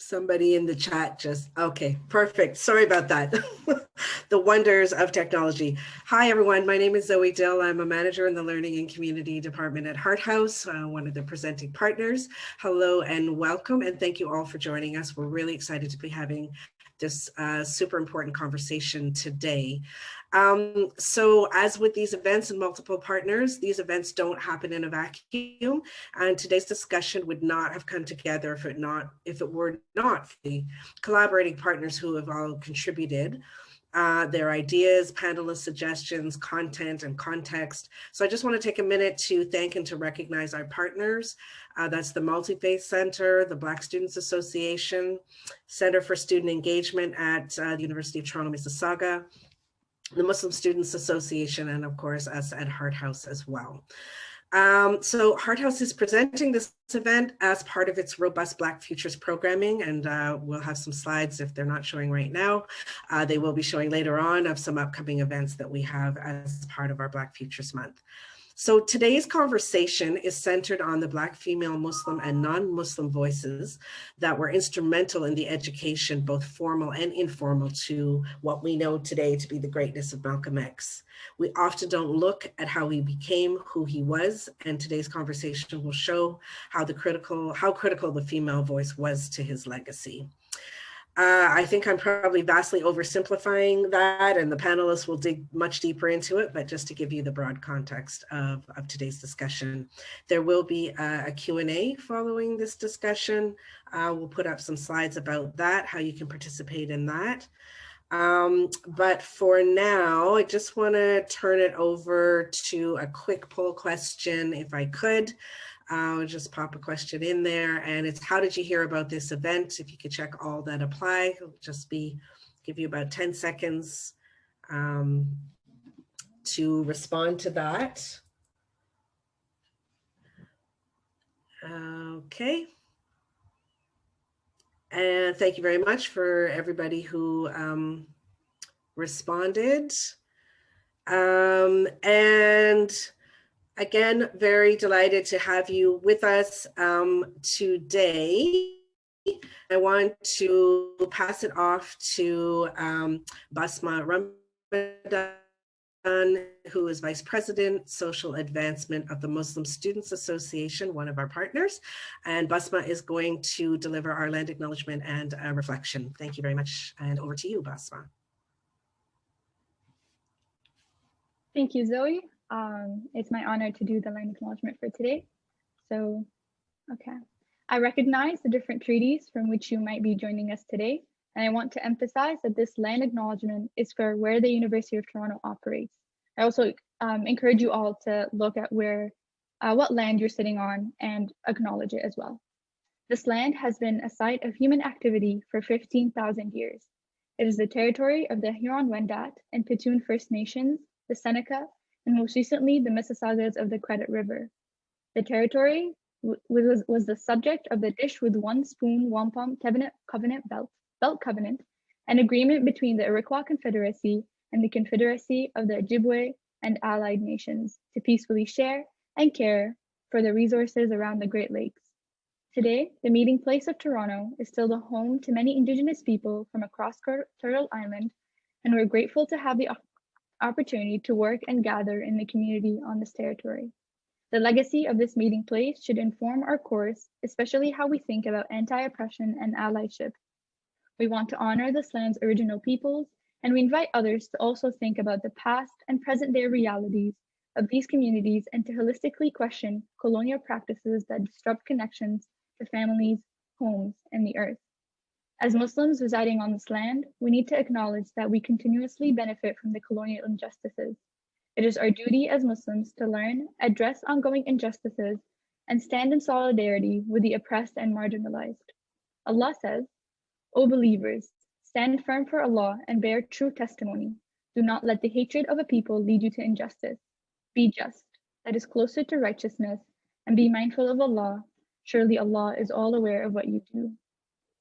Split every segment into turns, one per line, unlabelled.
Somebody in the chat just, okay, perfect. Sorry about that. The wonders of technology. Hi, everyone. My name is Zoe Dill. I'm a manager in the Learning and Community Department at Hart House, one of the presenting partners. Hello and welcome, and thank you all for joining us. We're really excited to be having this super important conversation today. So as with these events and multiple partners, these events don't happen in a vacuum, and today's discussion would not have come together if it were not for the collaborating partners who have all contributed their ideas, panelist suggestions, content, and context. So I just want to take a minute to thank and to recognize our partners. That's the Multi-Faith Center, the Black Students Association, Center for Student Engagement at the University of Toronto, Mississauga, the Muslim Students Association, and of course us at Hart House as well. So Hart House is presenting this event as part of its robust Black Futures programming, and we'll have some slides if they're not showing right now. They will be showing later on of some upcoming events that we have as part of our Black Futures Month. So today's conversation is centered on the Black female Muslim and non-Muslim voices that were instrumental in the education, both formal and informal, to what we know today to be the greatness of Malcolm X. We often don't look at how he became who he was, and today's conversation will show how critical the female voice was to his legacy. I think I'm probably vastly oversimplifying that, and the panelists will dig much deeper into it, but just to give you the broad context of today's discussion. There will be a Q&A following this discussion. We'll put up some slides about that, how you can participate in that. But for now, I just want to turn it over to a quick poll question, if I could. I'll just pop a question in there, and it's, how did you hear about this event? If you could check all that apply, it'll just give you about 10 seconds to respond to that. Okay. And thank you very much for everybody who responded. And again, very delighted to have you with us today. I want to pass it off to Basma Ramadan, who is Vice President, Social Advancement of the Muslim Students Association, one of our partners. And Basma is going to deliver our land acknowledgement and reflection. Thank you very much. And over to you, Basma.
Thank you, Zoe. It's my honor to do the land acknowledgement for today. So, okay. I recognize the different treaties from which you might be joining us today, and I want to emphasize that this land acknowledgement is for where the University of Toronto operates. I also encourage you all to look at what land you're sitting on and acknowledge it as well. This land has been a site of human activity for 15,000 years. It is the territory of the Huron-Wendat and Petun First Nations, the Seneca, and most recently the Mississaugas of the Credit River. The territory was the subject of the Dish with One Spoon Wampum Covenant Belt Covenant, an agreement between the Iroquois Confederacy and the Confederacy of the Ojibwe and allied nations to peacefully share and care for the resources around the Great Lakes. Today, the meeting place of Toronto is still the home to many Indigenous people from across Turtle Island, and we're grateful to have the opportunity to work and gather in the community on this territory. The legacy of this meeting place should inform our course, especially how we think about anti-oppression and allyship. We want to honor this land's original peoples, and we invite others to also think about the past and present day realities of these communities and to holistically question colonial practices that disrupt connections to families, homes, and the earth. As Muslims residing on this land, we need to acknowledge that we continuously benefit from the colonial injustices. It is our duty as Muslims to learn, address ongoing injustices, and stand in solidarity with the oppressed and marginalized. Allah says, "O believers, stand firm for Allah and bear true testimony. Do not let the hatred of a people lead you to injustice. Be just, that is closer to righteousness, and be mindful of Allah. Surely Allah is all aware of what you do."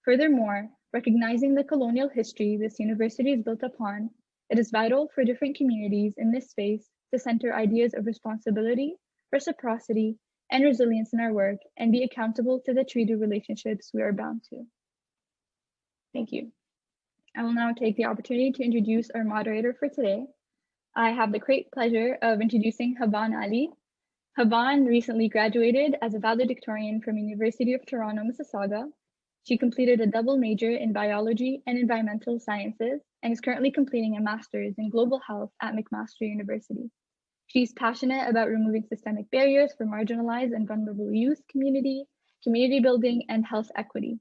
Furthermore, recognizing the colonial history this university is built upon, it is vital for different communities in this space to center ideas of responsibility, reciprocity, and resilience in our work and be accountable to the treaty relationships we are bound to. Thank you. I will now take the opportunity to introduce our moderator for today. I have the great pleasure of introducing Haban Ali. Haban recently graduated as a valedictorian from University of Toronto, Mississauga. She completed a double major in biology and environmental sciences and is currently completing a master's in global health at McMaster University. She's passionate about removing systemic barriers for marginalized and vulnerable youth community building, and health equity.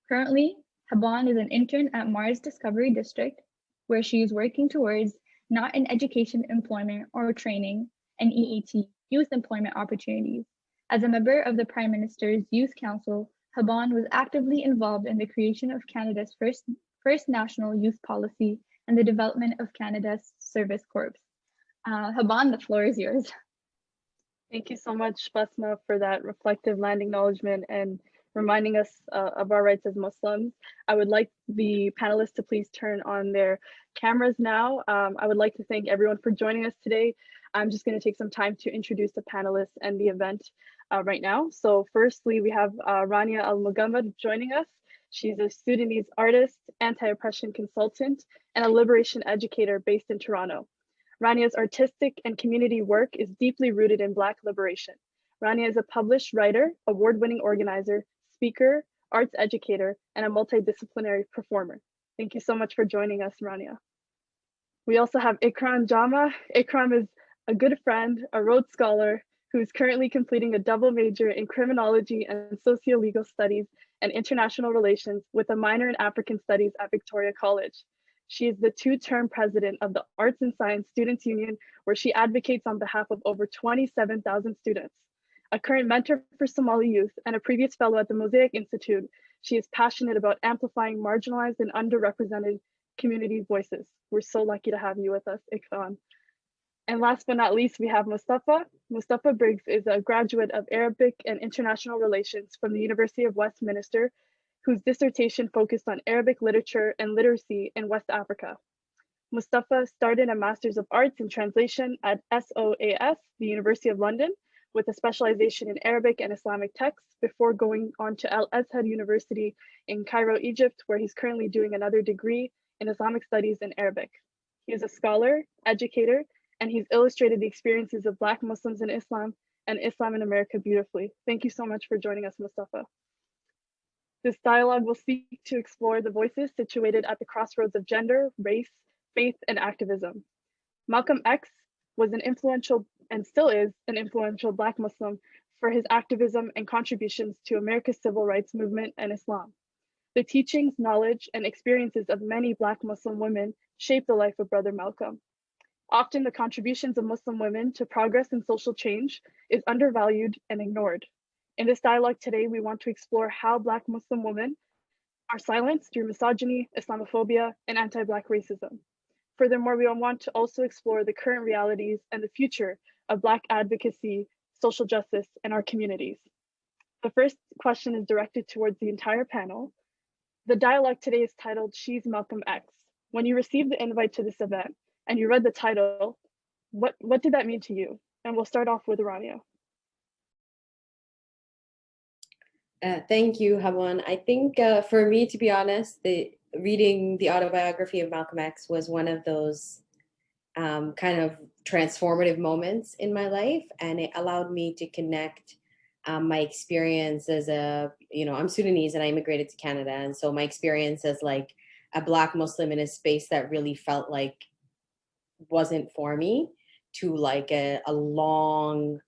Currently, Haban is an intern at Mars Discovery District, where she is working towards not in education, employment, or training, and EET, youth employment opportunities. As a member of the Prime Minister's Youth Council, Haban was actively involved in the creation of Canada's first national youth policy and the development of Canada's Service Corps. Haban, the floor is yours.
Thank you so much, Basma, for that reflective land acknowledgement and reminding us of our rights as Muslims. I would like the panelists to please turn on their cameras now. I would like to thank everyone for joining us today. I'm just going to take some time to introduce the panelists and the event right now. So firstly, we have Rania Al-Mugammad joining us. She's a Sudanese artist, anti-oppression consultant, and a liberation educator based in Toronto. Rania's artistic and community work is deeply rooted in Black liberation. Rania is a published writer, award-winning organizer, speaker, arts educator, and a multidisciplinary performer. Thank you so much for joining us, Rania. We also have Ikram Jama. Ikram is a good friend, a Rhodes Scholar, who is currently completing a double major in criminology and socio-legal studies and international relations with a minor in African studies at Victoria College. She is the two-term president of the Arts and Science Students Union, where she advocates on behalf of over 27,000 students. A current mentor for Somali youth and a previous fellow at the Mosaic Institute, she is passionate about amplifying marginalized and underrepresented community voices. We're so lucky to have you with us, Ikram. And last but not least, we have Mustafa. Mustafa Briggs is a graduate of Arabic and International Relations from the University of Westminster, whose dissertation focused on Arabic literature and literacy in West Africa. Mustafa started a Master's of Arts in Translation at SOAS, the University of London, with a specialization in Arabic and Islamic texts before going on to Al-Azhar University in Cairo, Egypt, where he's currently doing another degree in Islamic Studies in Arabic. He is a scholar, educator, and he's illustrated the experiences of Black Muslims in Islam and Islam in America beautifully. Thank you so much for joining us, Mustafa. This dialogue will seek to explore the voices situated at the crossroads of gender, race, faith, and activism. Malcolm X was an influential, and still is, an influential Black Muslim for his activism and contributions to America's civil rights movement and Islam. The teachings, knowledge, and experiences of many Black Muslim women shaped the life of Brother Malcolm. Often the contributions of Muslim women to progress and social change is undervalued and ignored. In this dialogue today, we want to explore how Black Muslim women are silenced through misogyny, Islamophobia, and anti-Black racism. Furthermore, we want to also explore the current realities and the future of Black advocacy, social justice, in our communities. The first question is directed towards the entire panel. The dialogue today is titled, She's Malcolm X. When you received the invite to this event and you read the title, what did that mean to you? And we'll start off with Rania.
Thank you, Haban. I think for me, to be honest, reading the autobiography of Malcolm X was one of those kind of transformative moments in my life, and it allowed me to connect my experience as I'm Sudanese and I immigrated to Canada, and so my experience as like a Black Muslim in a space that really felt like wasn't for me, to like a long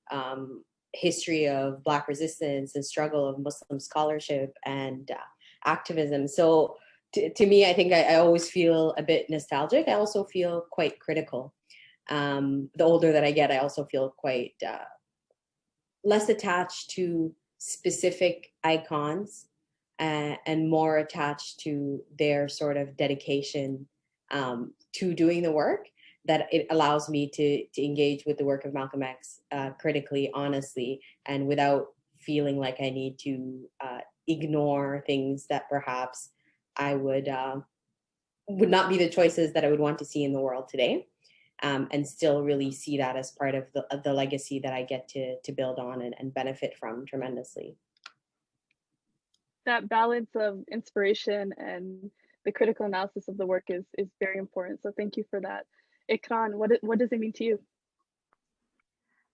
history of Black resistance and struggle of Muslim scholarship and activism. So to me, I think I always feel a bit nostalgic. I also feel quite critical. The older that I get, I also feel quite less attached to specific icons and more attached to their sort of dedication to doing the work, that it allows me to engage with the work of Malcolm X critically, honestly, and without feeling like I need to ignore things that perhaps I would not be the choices that I would want to see in the world today, and still really see that as part of the legacy that I get to build on and benefit from tremendously.
that balance of inspiration and the critical analysis of the work is very important. So thank you for that. Ikran, what does it mean to you?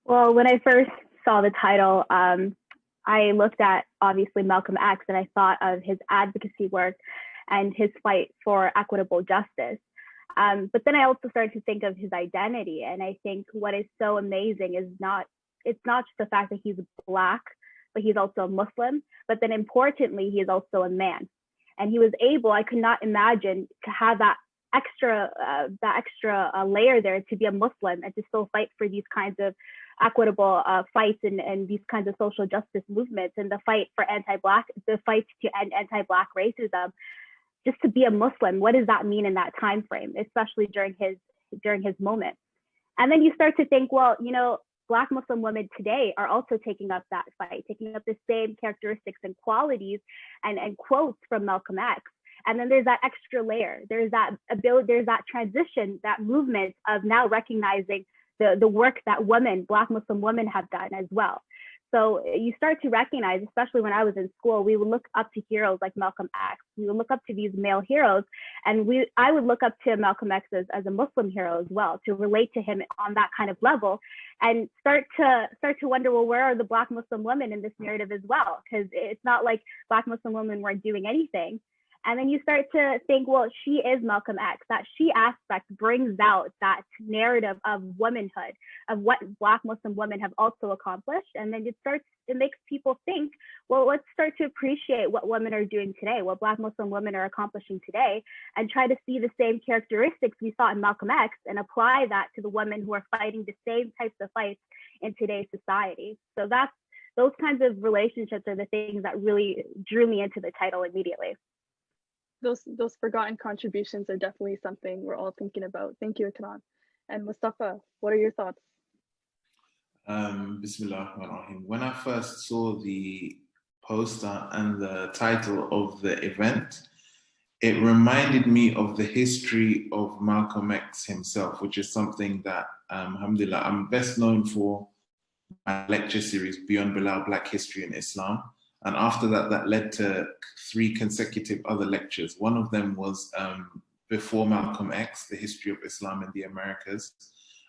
Well, when I first saw the title, I looked at obviously Malcolm X, and I thought of his advocacy work and his fight for equitable justice. But then I also started to think of his identity, and I think what is so amazing is it's not just the fact that he's Black, but he's also a Muslim. But then importantly, he is also a man, and he was able. I could not imagine to have that extra layer there, to be a Muslim and to still fight for these kinds of equitable fights and these kinds of social justice movements, and the fight for the fight to end anti-Black racism. Just to be a Muslim, what does that mean in that time frame, especially during his moment? And then you start to think, well, you know, Black Muslim women today are also taking up that fight, taking up the same characteristics and qualities and quotes from Malcolm X. And then there's that extra layer. There's that ability, there's that transition, that movement of now recognizing the work that Black Muslim women have done as well. So you start to recognize, especially when I was in school, we would look up to heroes like Malcolm X. We would look up to these male heroes, and I would look up to Malcolm X as a Muslim hero as well, to relate to him on that kind of level, and start to wonder, well, where are the Black Muslim women in this narrative as well? Because it's not like Black Muslim women weren't doing anything. And then you start to think, well, she is Malcolm X. That she aspect brings out that narrative of womanhood, of what Black Muslim women have also accomplished. And then it makes people think, well, let's start to appreciate what women are doing today, what Black Muslim women are accomplishing today, and try to see the same characteristics we saw in Malcolm X and apply that to the women who are fighting the same types of fights in today's society. So those kinds of relationships are the things that really drew me into the title immediately.
Those forgotten contributions are definitely something we're all thinking about. Thank you, Ikran. And Mustafa, what are your thoughts?
Bismillah ar-Rahman. When I first saw the poster and the title of the event, it reminded me of the history of Malcolm X himself, which is something that, alhamdulillah, I'm best known for my lecture series, Beyond Bilal, Black History in Islam. And after that, that led to 3 consecutive other lectures. One of them was before Malcolm X, the history of Islam in the Americas.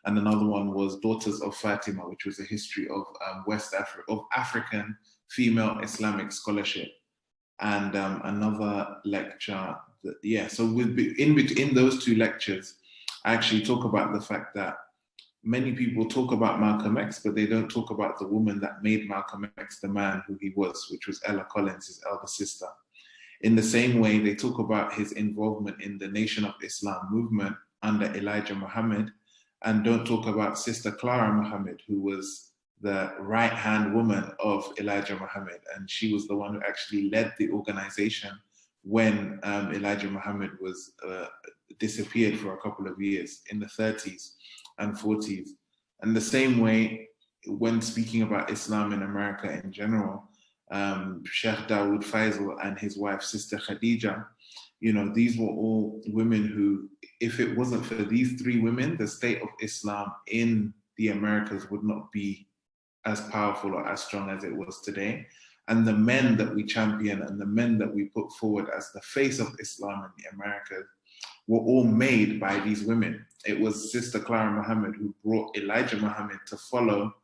And another one was Daughters of Fatima, which was a history of African female Islamic scholarship. And another lecture, so in those 2 lectures, I actually talk about the fact that many people talk about Malcolm X, but they don't talk about the woman that made Malcolm X the man who he was, which was Ella Collins, his elder sister. In the same way, they talk about his involvement in the Nation of Islam movement under Elijah Muhammad, and don't talk about Sister Clara Muhammad, who was the right-hand woman of Elijah Muhammad. And she was the one who actually led the organization when Elijah Muhammad was disappeared for a couple of years in the 30s and 40s. And the same way, when speaking about Islam in America in general, Sheikh Dawood Faisal and his wife, Sister Khadija, you know, these were all women who, if it wasn't for these 3 women, the state of Islam in the Americas would not be as powerful or as strong as it was today. And the men that we champion and the men that we put forward as the face of Islam in the Americas were all made by these women. It was Sister Clara Muhammad who brought Elijah Muhammad to follow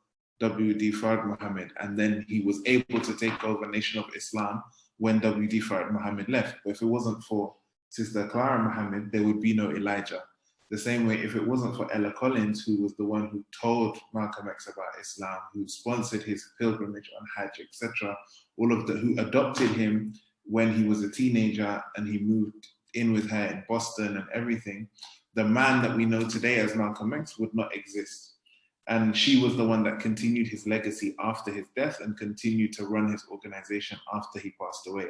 W.D. Fard Muhammad, and then he was able to take over Nation of Islam when W.D. Fard Muhammad left. But if it wasn't for Sister Clara Muhammad, there would be no Elijah. The same way, if it wasn't for Ella Collins, who was the one who told Malcolm X about Islam, who sponsored his pilgrimage on Hajj, etc., who adopted him when he was a teenager and he moved in with her in Boston and everything, the man that we know today as Malcolm X would not exist. And she was the one that continued his legacy after his death and continued to run his organization after he passed away.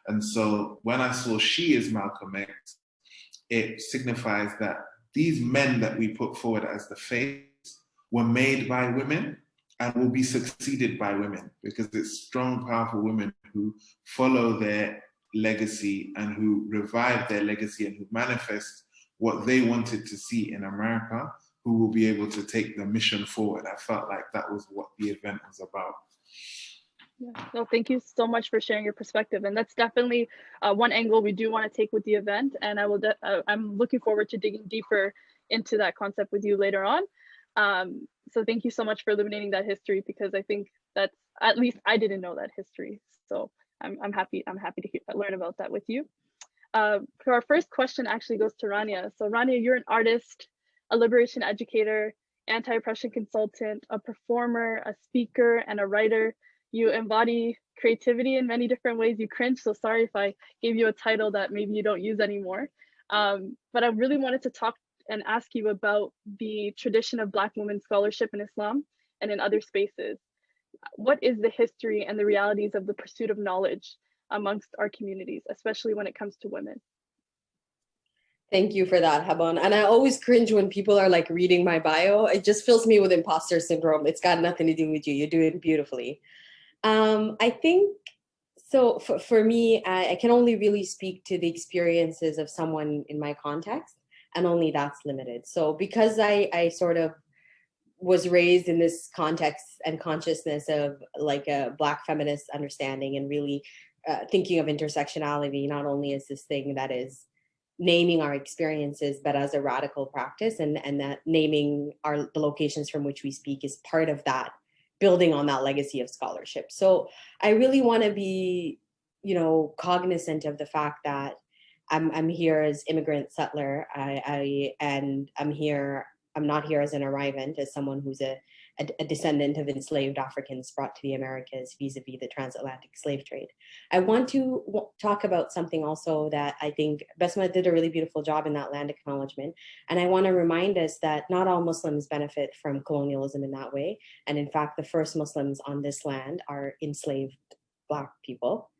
And so when I saw she is Malcolm X, it signifies that these men that we put forward as the face were made by women and will be succeeded by women, because it's strong, powerful women who follow their legacy and who revive their legacy and who manifest what they wanted to see in America, who will be able to take the mission forward. I felt like that was what the event was about.
Yeah. No, thank you so much for sharing your perspective. And that's definitely one angle we do want to take with the event. And I'm looking forward to digging deeper into that concept with you later on. So thank you so much for illuminating that history, because I think that's, at least I didn't know that history. So I'm happy to learn about that with you. For our first question actually goes to Rania. So Rania, you're an artist, a liberation educator, anti-oppression consultant, a performer, a speaker, and a writer. You embody creativity in many different ways. You cringe, so sorry if I gave you a title that maybe you don't use anymore. But I really wanted to talk and ask you about the tradition of Black women scholarship in Islam and in other spaces. What is the history and the realities of the pursuit of knowledge amongst our communities, especially when it comes to women?
Thank you for that, Habon. And I always cringe when people are like reading my bio. It just fills me with imposter syndrome. It's got nothing to do with you. You're doing beautifully. I think, so for me, I can only really speak to the experiences of someone in my context, and only that's limited. So because I sort of was raised in this context and consciousness of like a Black feminist understanding, and really thinking of intersectionality not only as this thing that is naming our experiences, but as a radical practice, and that naming the locations from which we speak is part of that, building on that legacy of scholarship. So I really want to be, cognizant of the fact that I'm here as immigrant settler. And I'm not here as an arrivant, as someone who's a descendant of enslaved Africans brought to the Americas vis-a-vis the transatlantic slave trade. I want to talk about something also that I think Besma did a really beautiful job in that land acknowledgement. And I want to remind us that not all Muslims benefit from colonialism in that way. And in fact, the first Muslims on this land are enslaved Black people,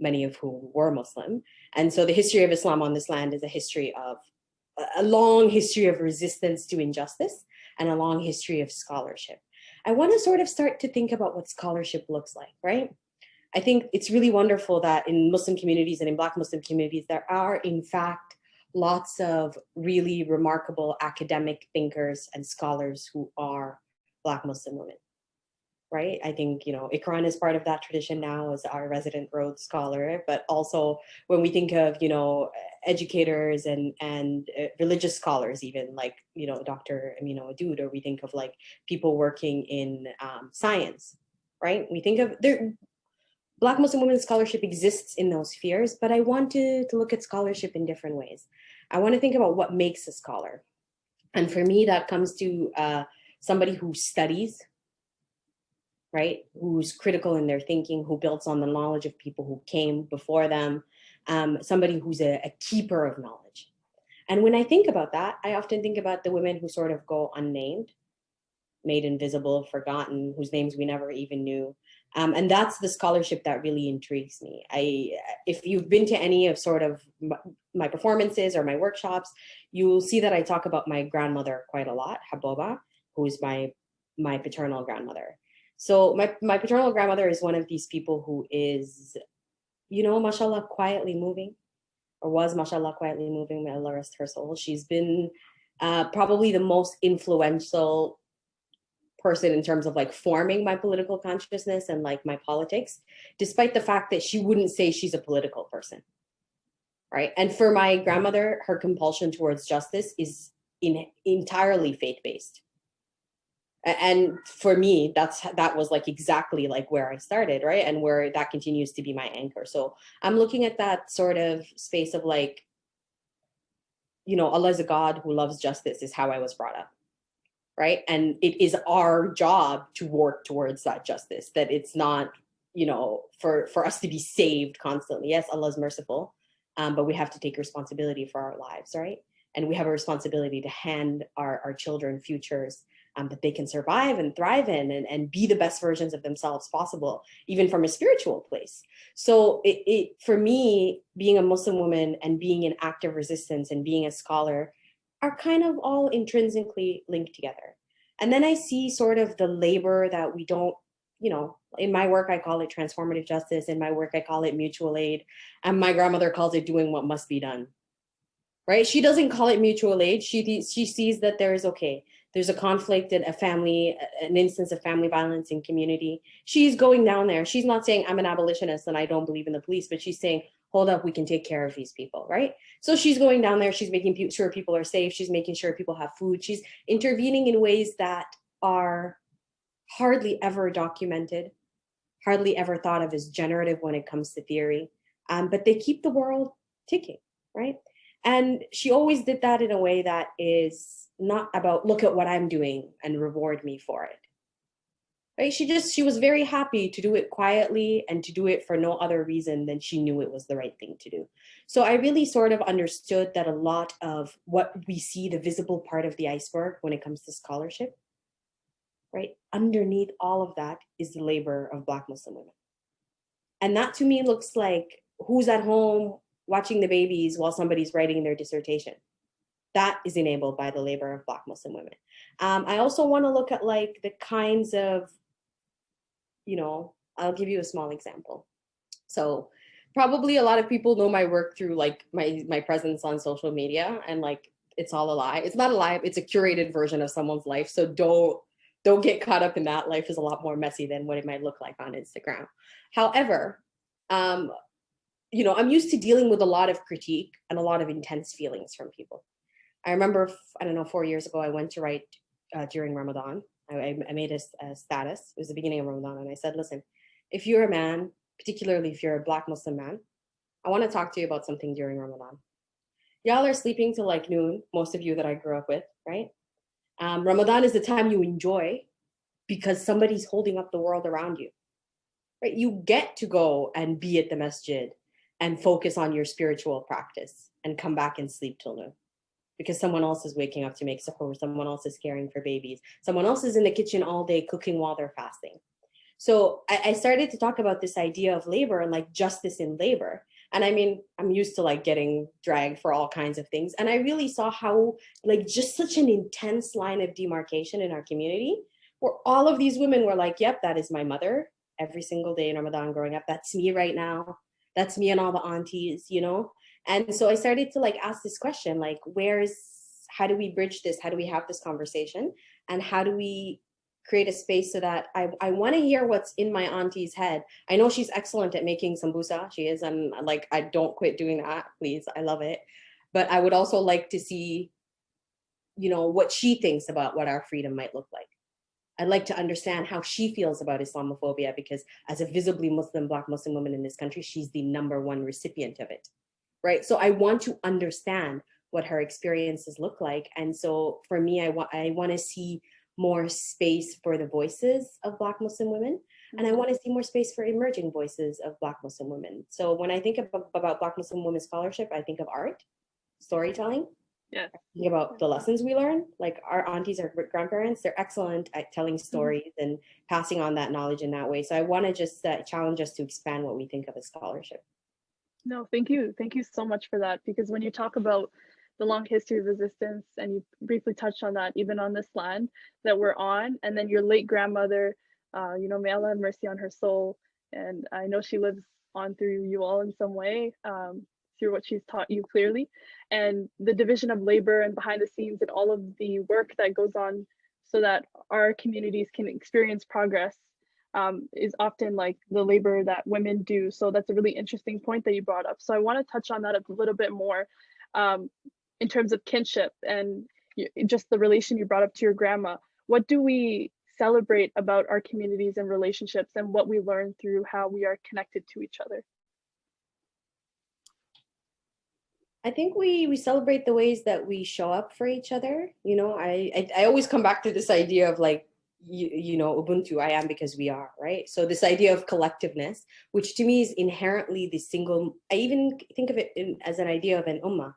many of whom were Muslim. And so the history of Islam on this land is a long history of resistance to injustice and a long history of scholarship. I want to sort of start to think about what scholarship looks like, right? I think it's really wonderful that in Muslim communities and in Black Muslim communities, there are in fact lots of really remarkable academic thinkers and scholars who are Black Muslim women, right? I think, Ikran is part of that tradition now as our resident Rhodes Scholar, but also when we think of, educators and religious scholars, even like, Dr. Amina Wadud, or we think of like people working in science, right? We think of Black Muslim women's scholarship exists in those spheres, but I want to look at scholarship in different ways. I want to think about what makes a scholar. And for me, that comes to somebody who studies, right? Who's critical in their thinking, who builds on the knowledge of people who came before them, somebody who's a keeper of knowledge. And when I think about that, I often think about the women who sort of go unnamed, made invisible, forgotten, whose names we never even knew. And that's the scholarship that really intrigues me. If you've been to any of sort of my performances or my workshops, you will see that I talk about my grandmother quite a lot, Haboba, who is my paternal grandmother. So my paternal grandmother is one of these people who is, mashallah, quietly moving, or was, mashallah, quietly moving, may Allah rest her soul. She's been probably the most influential person in terms of like forming my political consciousness and like my politics, despite the fact that she wouldn't say she's a political person, right? And for my grandmother, her compulsion towards justice is entirely faith-based. And for me, that was like exactly like where I started, right? And where that continues to be my anchor. So I'm looking at that sort of space of like, Allah is a God who loves justice is how I was brought up, right? And it is our job to work towards that justice, that it's not, for us to be saved constantly. Yes, Allah is merciful, but we have to take responsibility for our lives, right? And we have a responsibility to hand our children futures that they can survive and thrive in and be the best versions of themselves possible, even from a spiritual place. So for me, being a Muslim woman and being in active resistance and being a scholar are kind of all intrinsically linked together. And then I see sort of the labor that we don't, in my work, I call it transformative justice. In my work, I call it mutual aid. And my grandmother calls it doing what must be done, right? She doesn't call it mutual aid. She sees that there there's a conflict in a family, an instance of family violence in community, she's going down there. She's not saying I'm an abolitionist and I don't believe in the police, but she's saying, hold up, we can take care of these people, right? So she's going down there, she's making sure people are safe, she's making sure people have food, she's intervening in ways that are hardly ever documented, hardly ever thought of as generative when it comes to theory, but they keep the world ticking, right? And she always did that in a way that is not about, look at what I'm doing and reward me for it, right? She was very happy to do it quietly and to do it for no other reason than she knew it was the right thing to do. So I really sort of understood that a lot of what we see, the visible part of the iceberg when it comes to scholarship, right? Underneath all of that is the labor of Black Muslim women. And that to me looks like who's at home watching the babies while somebody's writing their dissertation. That is enabled by the labor of Black Muslim women. I also want to look at like the kinds of, I'll give you a small example. So probably a lot of people know my work through like my presence on social media, and like it's all a lie. It's not a lie, it's a curated version of someone's life. So don't get caught up in that. Life is a lot more messy than what it might look like on Instagram. However, I'm used to dealing with a lot of critique and a lot of intense feelings from people. I remember, 4 years ago, I went to write during Ramadan. I made a status. It was the beginning of Ramadan. And I said, listen, if you're a man, particularly if you're a Black Muslim man, I want to talk to you about something during Ramadan. Y'all are sleeping till like noon, most of you that I grew up with, right? Ramadan is the time you enjoy because somebody's holding up the world around you, right? You get to go and be at the masjid and focus on your spiritual practice and come back and sleep till noon because someone else is waking up to make suhoor, someone else is caring for babies, someone else is in the kitchen all day cooking while they're fasting. So I started to talk about this idea of labor and like justice in labor. And I mean, I'm used to like getting dragged for all kinds of things. And I really saw how like just such an intense line of demarcation in our community where all of these women were like, yep, that is my mother every single day in Ramadan growing up. That's me right now. That's me and all the aunties, And so I started to like ask this question, like, how do we bridge this? How do we have this conversation? And how do we create a space so that I want to hear what's in my auntie's head. I know she's excellent at making sambusa. She is. And like, I don't quit doing that, please. I love it. But I would also like to see, what she thinks about what our freedom might look like. I'd like to understand how she feels about Islamophobia, because as a visibly Muslim, Black Muslim woman in this country, she's the #1 recipient of it, right? So I want to understand what her experiences look like. And so for me, I want to see more space for the voices of Black Muslim women. And I want to see more space for emerging voices of Black Muslim women. So when I think about Black Muslim women scholarship, I think of art, storytelling.
Yeah.
I think about the lessons we learn, like our aunties, our grandparents, they're excellent at telling stories and passing on that knowledge in that way. So I want to just challenge us to expand what we think of as scholarship.
No, thank you. Thank you so much for that. Because when you talk about the long history of resistance, and you briefly touched on that, even on this land that we're on, and then your late grandmother, may Allah have mercy on her soul. And I know she lives on through you all in some way, through what she's taught you clearly, and the division of labor and behind the scenes and all of the work that goes on so that our communities can experience progress is often like the labor that women do. So that's a really interesting point that you brought up. So I want to touch on that a little bit more in terms of kinship and just the relation you brought up to your grandma. What do we celebrate about our communities and relationships and what we learn through how we are connected to each other?
I think we celebrate the ways that we show up for each other. I always come back to this idea of like, Ubuntu, I am because we are, right? So this idea of collectiveness, which to me is inherently the single, I even think of it as an idea of an ummah,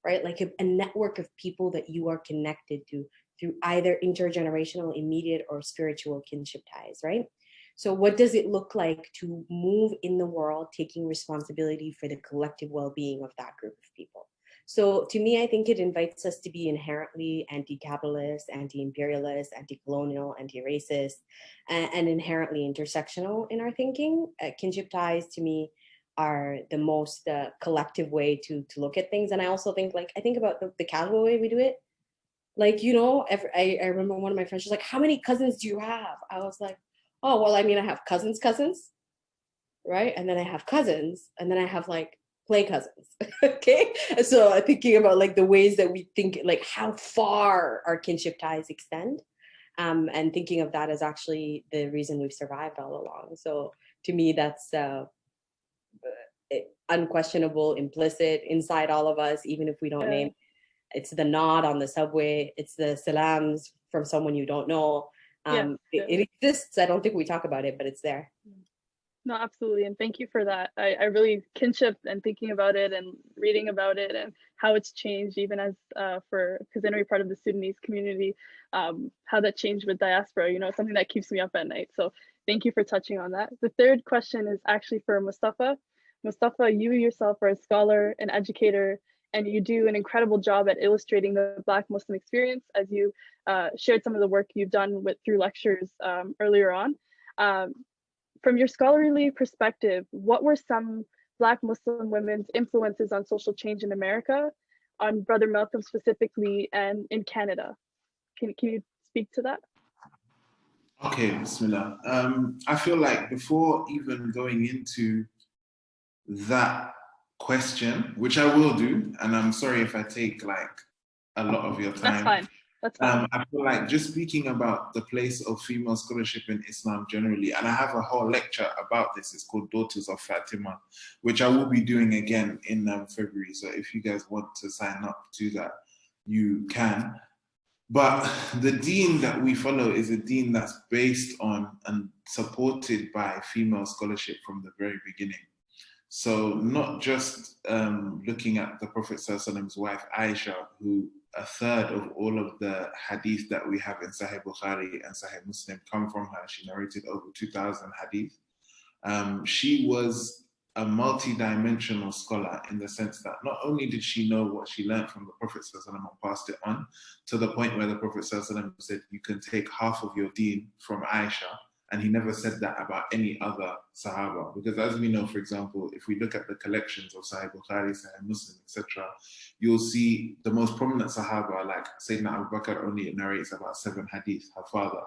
right? Like a network of people that you are connected to through either intergenerational, immediate, or spiritual kinship ties, right? So what does it look like to move in the world, taking responsibility for the collective well-being of that group of people? So to me, I think it invites us to be inherently anti-capitalist, anti-imperialist, anti-colonial, anti-racist, and inherently intersectional in our thinking. Kinship ties to me are the most collective way to look at things. And I also think, I think about the casual way we do it. Like, you know, I remember one of my friends, she's like, how many cousins do you have? I was like, oh, well, I mean, I have cousins, right? And then I have cousins, and then I have like play cousins. Okay. And so I'm thinking about like the ways that we think, like how far our kinship ties extend. And thinking of that as actually the reason we've survived all along. So to me, that's unquestionable, implicit inside all of us, even if we don't name it. It's the nod on the subway, it's the salams from someone you don't know. It exists. I don't think we talk about it, but it's there.
No, absolutely. And thank you for that. I really kinship and thinking about it and reading about it and how it's changed, even as because I know you're part of the Sudanese community, how that changed with diaspora, you know, something that keeps me up at night. So thank you for touching on that. The third question is actually for Mustafa. Mustafa, you yourself are a scholar, an educator, and you do an incredible job at illustrating the Black Muslim experience, as you shared some of the work you've done through lectures earlier on. From your scholarly perspective, what were some Black Muslim women's influences on social change in America, on Brother Malcolm specifically, and in Canada? Can you speak to that?
Okay, Bismillah. I feel like before even going into that question, which I will do, and I'm sorry if I take like a lot of your time.
That's fine. That's fine.
I feel like just speaking about the place of female scholarship in Islam generally, and I have a whole lecture about this. It's called Daughters of Fatima, which I will be doing again in February. So if you guys want to sign up to that, you can. But the deen that we follow is a deen that's based on and supported by female scholarship from the very beginning. So not just looking at the Prophet ﷺ's wife, Aisha, who a third of all of the hadith that we have in Sahih Bukhari and Sahih Muslim come from her. She narrated over 2,000 hadith. She was a multi-dimensional scholar in the sense that not only did she know what she learned from the Prophet ﷺ and passed it on to the point where the Prophet ﷺ said, you can take half of your deen from Aisha, and he never said that about any other Sahaba. Because as we know, for example, if we look at the collections of Sahih Bukhari, Sahih Muslim, etc., you'll see the most prominent Sahaba, like Sayyidina Abu Bakr, only narrates about 7 hadith, her father.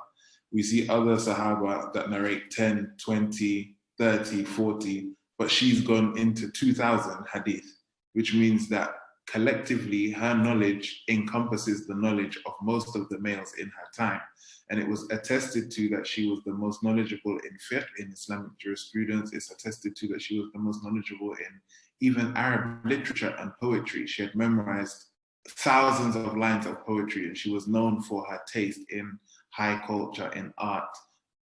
We see other Sahaba that narrate 10, 20, 30, 40, but she's gone into 2,000 hadith, which means that collectively her knowledge encompasses the knowledge of most of the males in her time. And it was attested to that she was the most knowledgeable in fiqh, in Islamic jurisprudence. It's attested to that she was the most knowledgeable in even Arab literature and poetry. She had memorized thousands of lines of poetry, and she was known for her taste in high culture, in art,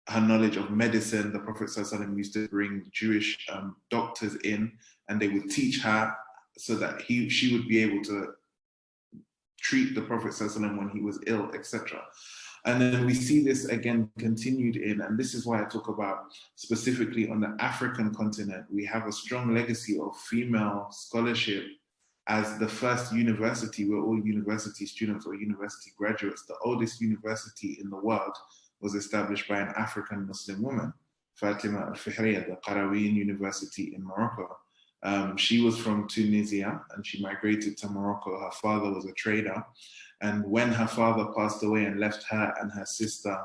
her knowledge of medicine. The Prophet ﷺ used to bring Jewish doctors in, and they would teach her so that she would be able to treat the Prophet ﷺ when he was ill, etc. And then we see this again continued in, and this is why I talk about specifically on the African continent, we have a strong legacy of female scholarship as the first university. We're all university students or university graduates. The oldest university in the world was established by an African Muslim woman, Fatima al-Fihriya, the Qarawiyyin University in Morocco. She was from Tunisia and she migrated to Morocco. Her father was a trader. And when her father passed away and left her and her sister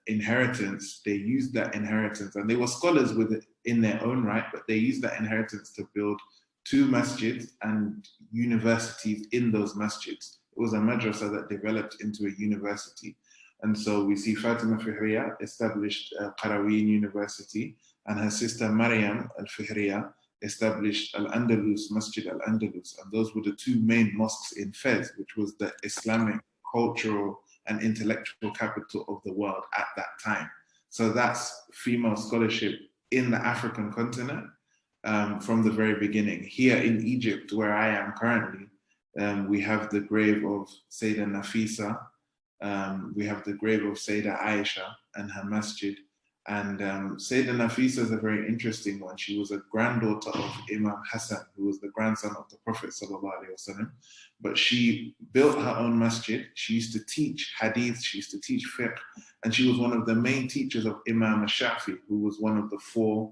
inheritance, they used that inheritance, and they were scholars with it in their own right, but they used that inheritance to build 2 masjids and universities in those masjids. It was a madrasa that developed into a university. And so we see Fatima Fihriya established Qarawiyyin University, and her sister Maryam al-Fihriya established Al-Andalus, Masjid Al-Andalus. And those were the 2 main mosques in Fez, which was the Islamic, cultural, and intellectual capital of the world at that time. So that's female scholarship in the African continent from the very beginning. Here in Egypt, where I am currently, we have the grave of Sayyidah Nafisa. We have the grave of Sayyidah Aisha and her masjid. And Sayyidah Nafisa is a very interesting one. She was a granddaughter of Imam Hassan, who was the grandson of the Prophet ﷺ. But she built her own masjid. She used to teach hadith, she used to teach fiqh, and she was one of the main teachers of Imam al-Shafi, who was one of the 4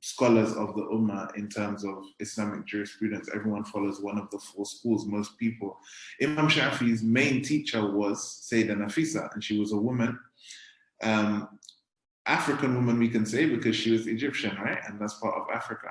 scholars of the Ummah in terms of Islamic jurisprudence. Everyone follows one of the four schools, most people. Imam Shafi's main teacher was Sayyidah Nafisa, and she was a woman, African woman, we can say, because she was Egyptian, right? And that's part of Africa.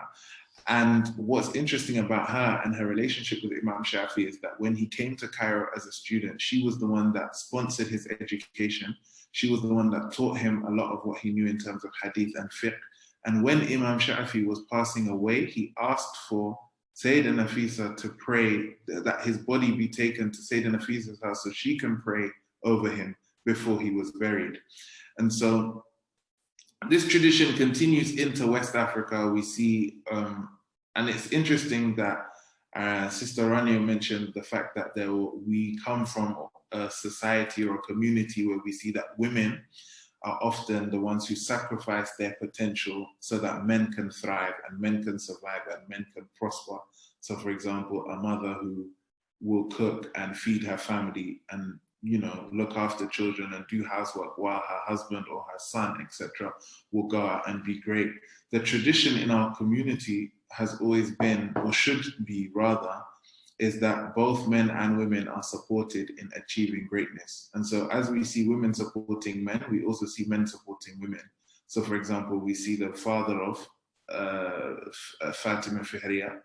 And what's interesting about her and her relationship with Imam Shafi is that when he came to Cairo as a student, she was the one that sponsored his education. She was the one that taught him a lot of what he knew in terms of hadith and fiqh. And when Imam Shafi was passing away, he asked for Sayyidah Nafisa to pray that his body be taken to Sayyidah Nafisa's house so she can pray over him before he was buried. And so this tradition continues into West Africa. We see, and it's interesting that Sister Rania mentioned the fact that we come from a society or a community where we see that women are often the ones who sacrifice their potential so that men can thrive and men can survive and men can prosper. So for example, a mother who will cook and feed her family and look after children and do housework while her husband or her son, etc., will go out and be great. The tradition in our community has always been, or should be rather, is that both men and women are supported in achieving greatness. And so as we see women supporting men, we also see men supporting women. So for example, we see the father of Fatima Fihriya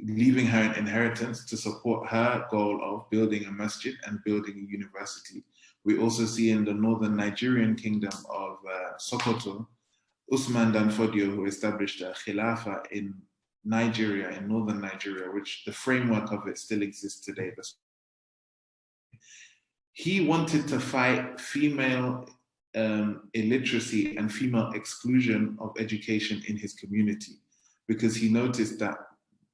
leaving her an inheritance to support her goal of building a masjid and building a university. We also see in the northern Nigerian kingdom of Sokoto, Usman Dan Fodio, who established a khilafah in Nigeria, in northern Nigeria, which the framework of it still exists today. He wanted to fight female illiteracy and female exclusion of education in his community, because he noticed that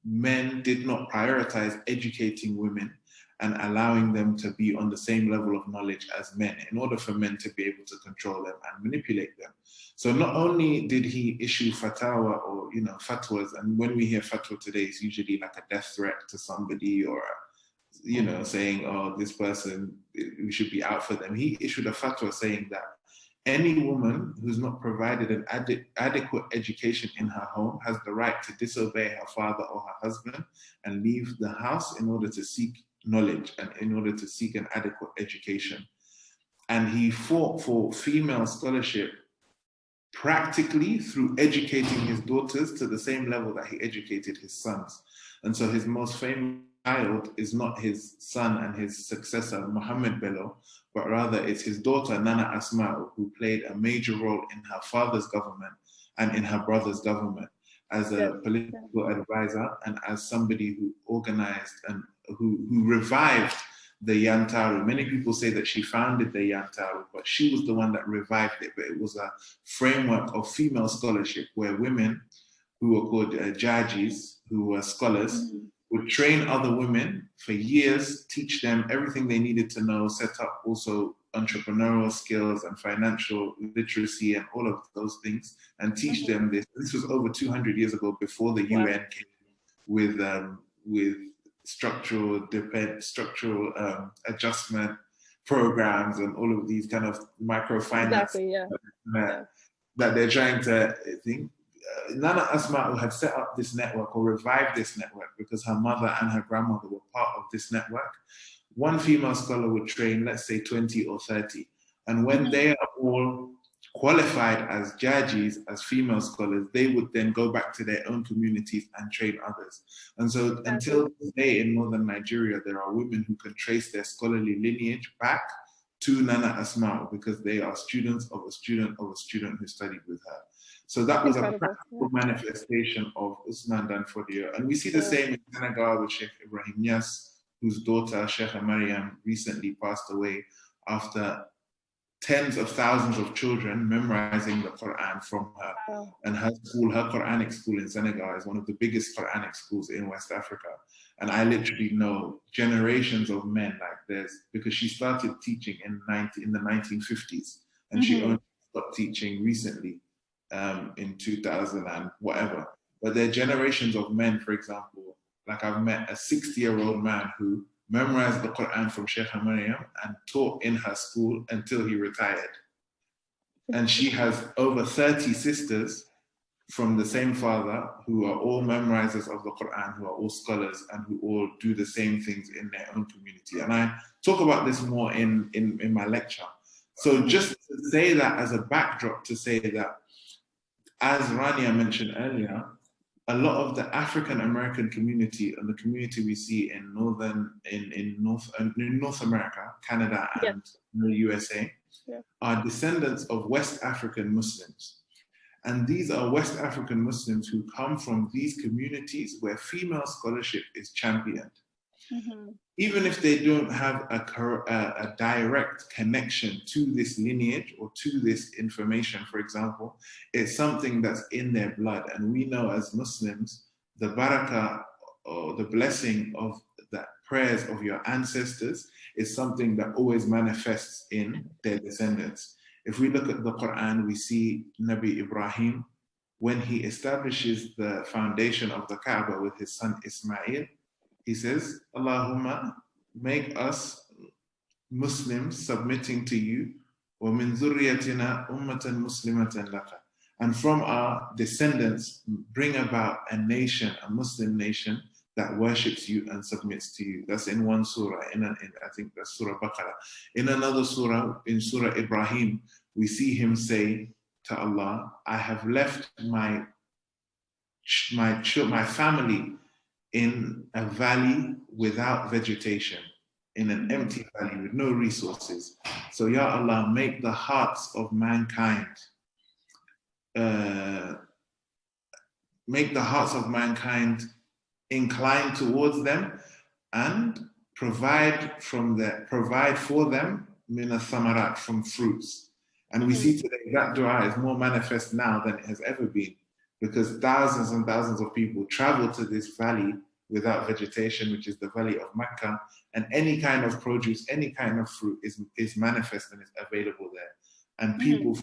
men did not prioritize educating women and allowing them to be on the same level of knowledge as men in order for men to be able to control them and manipulate them. So not only did he issue fatwa or fatwas, and when we hear fatwa today, it's usually like a death threat to somebody or saying, oh, this person, we should be out for them. He issued a fatwa saying that any woman who's not provided an adequate education in her home has the right to disobey her father or her husband and leave the house in order to seek knowledge and in order to seek an adequate education. And he fought for female scholarship practically through educating his daughters to the same level that he educated his sons. And so his most famous child is not his son and his successor, Muhammad Bello, but rather it's his daughter, Nana Asma'u, who played a major role in her father's government and in her brother's government as a political advisor and as somebody who organized and who revived the Yantaru. Many people say that she founded the Yantaru, but she was the one that revived it. But it was a framework of female scholarship where women who were called jajis, who were scholars, would train other women for years, teach them everything they needed to know, set up also entrepreneurial skills and financial literacy and all of those things, and teach them this. This was over 200 years ago, before the UN came with structural adjustment programs and all of these kind of microfinance that they're trying to think. Nana Asma'u had set up this network or revived this network because her mother and her grandmother were part of this network. One female scholar would train, let's say 20 or 30. And when they are all qualified as jajis, as female scholars, they would then go back to their own communities and train others. And so until today in northern Nigeria, there are women who can trace their scholarly lineage back to Nana Asma'u because they are students of a student of a student who studied with her. So that was a practical manifestation of Usman Dan Fodio. And we see the same in Senegal with Sheikh Ibrahim Niass, whose daughter, Sheikha Mariam, recently passed away after tens of thousands of children memorizing the Quran from her. And her school, her Quranic school in Senegal, is one of the biggest Quranic schools in West Africa. And I literally know generations of men like this because she started teaching in the 1950s, and she only stopped teaching recently. In 2000 and whatever. But there are generations of men, for example, like I've met a 60-year-old man who memorized the Quran from Sheikh Mariam and taught in her school until he retired. And she has over 30 sisters from the same father, who are all memorizers of the Quran, who are all scholars, and who all do the same things in their own community. And I talk about this more in my lecture. So just to say that as a backdrop, to say that, as Rania mentioned earlier, a lot of the African American community and the community we see in North America, Canada, and the USA, are descendants of West African Muslims. And these are West African Muslims who come from these communities where female scholarship is championed. Even if they don't have a direct connection to this lineage or to this information, for example, it's something that's in their blood. And we know as Muslims, the barakah, or the blessing of the prayers of your ancestors, is something that always manifests in their descendants. If we look at the Quran, we see Nabi Ibrahim, when he establishes the foundation of the Kaaba with his son Ismail, he says, Allahumma, make us Muslims submitting to you, وَمِن ذُرِّيَّتِنَا أُمَّةً مُسْلِمَةً لَكَ. And from our descendants, bring about a nation, a Muslim nation, that worships you and submits to you. That's in one surah, I think that's Surah Baqarah. In another surah, in Surah Ibrahim, we see him say to Allah, I have left my family in a valley without vegetation, in an empty valley with no resources. So Ya Allah, make the hearts of mankind, incline towards them, and provide for them min ath-thamarat, from fruits. And we see today that dua is more manifest now than it has ever been, because thousands and thousands of people travel to this valley without vegetation, which is the valley of Mecca, and any kind of produce, any kind of fruit is manifest and is available there. And people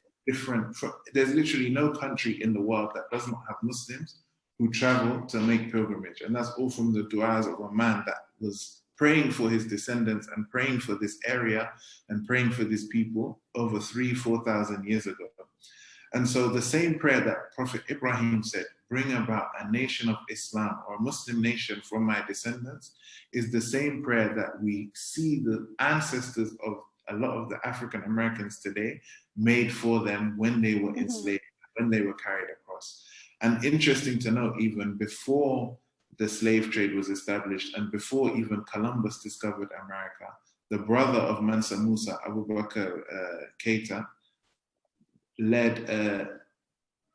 there's literally no country in the world that does not have Muslims who travel to make pilgrimage. And that's all from the du'as of a man that was praying for his descendants and praying for this area and praying for these people over 3,000-4,000 years ago. And so the same prayer that Prophet Ibrahim said, bring about a nation of Islam or a Muslim nation from my descendants, is the same prayer that we see the ancestors of a lot of the African Americans today made for them when they were enslaved, when they were carried across. And interesting to note, even before the slave trade was established and before even Columbus discovered America, the brother of Mansa Musa, Abu Bakr Keita, led a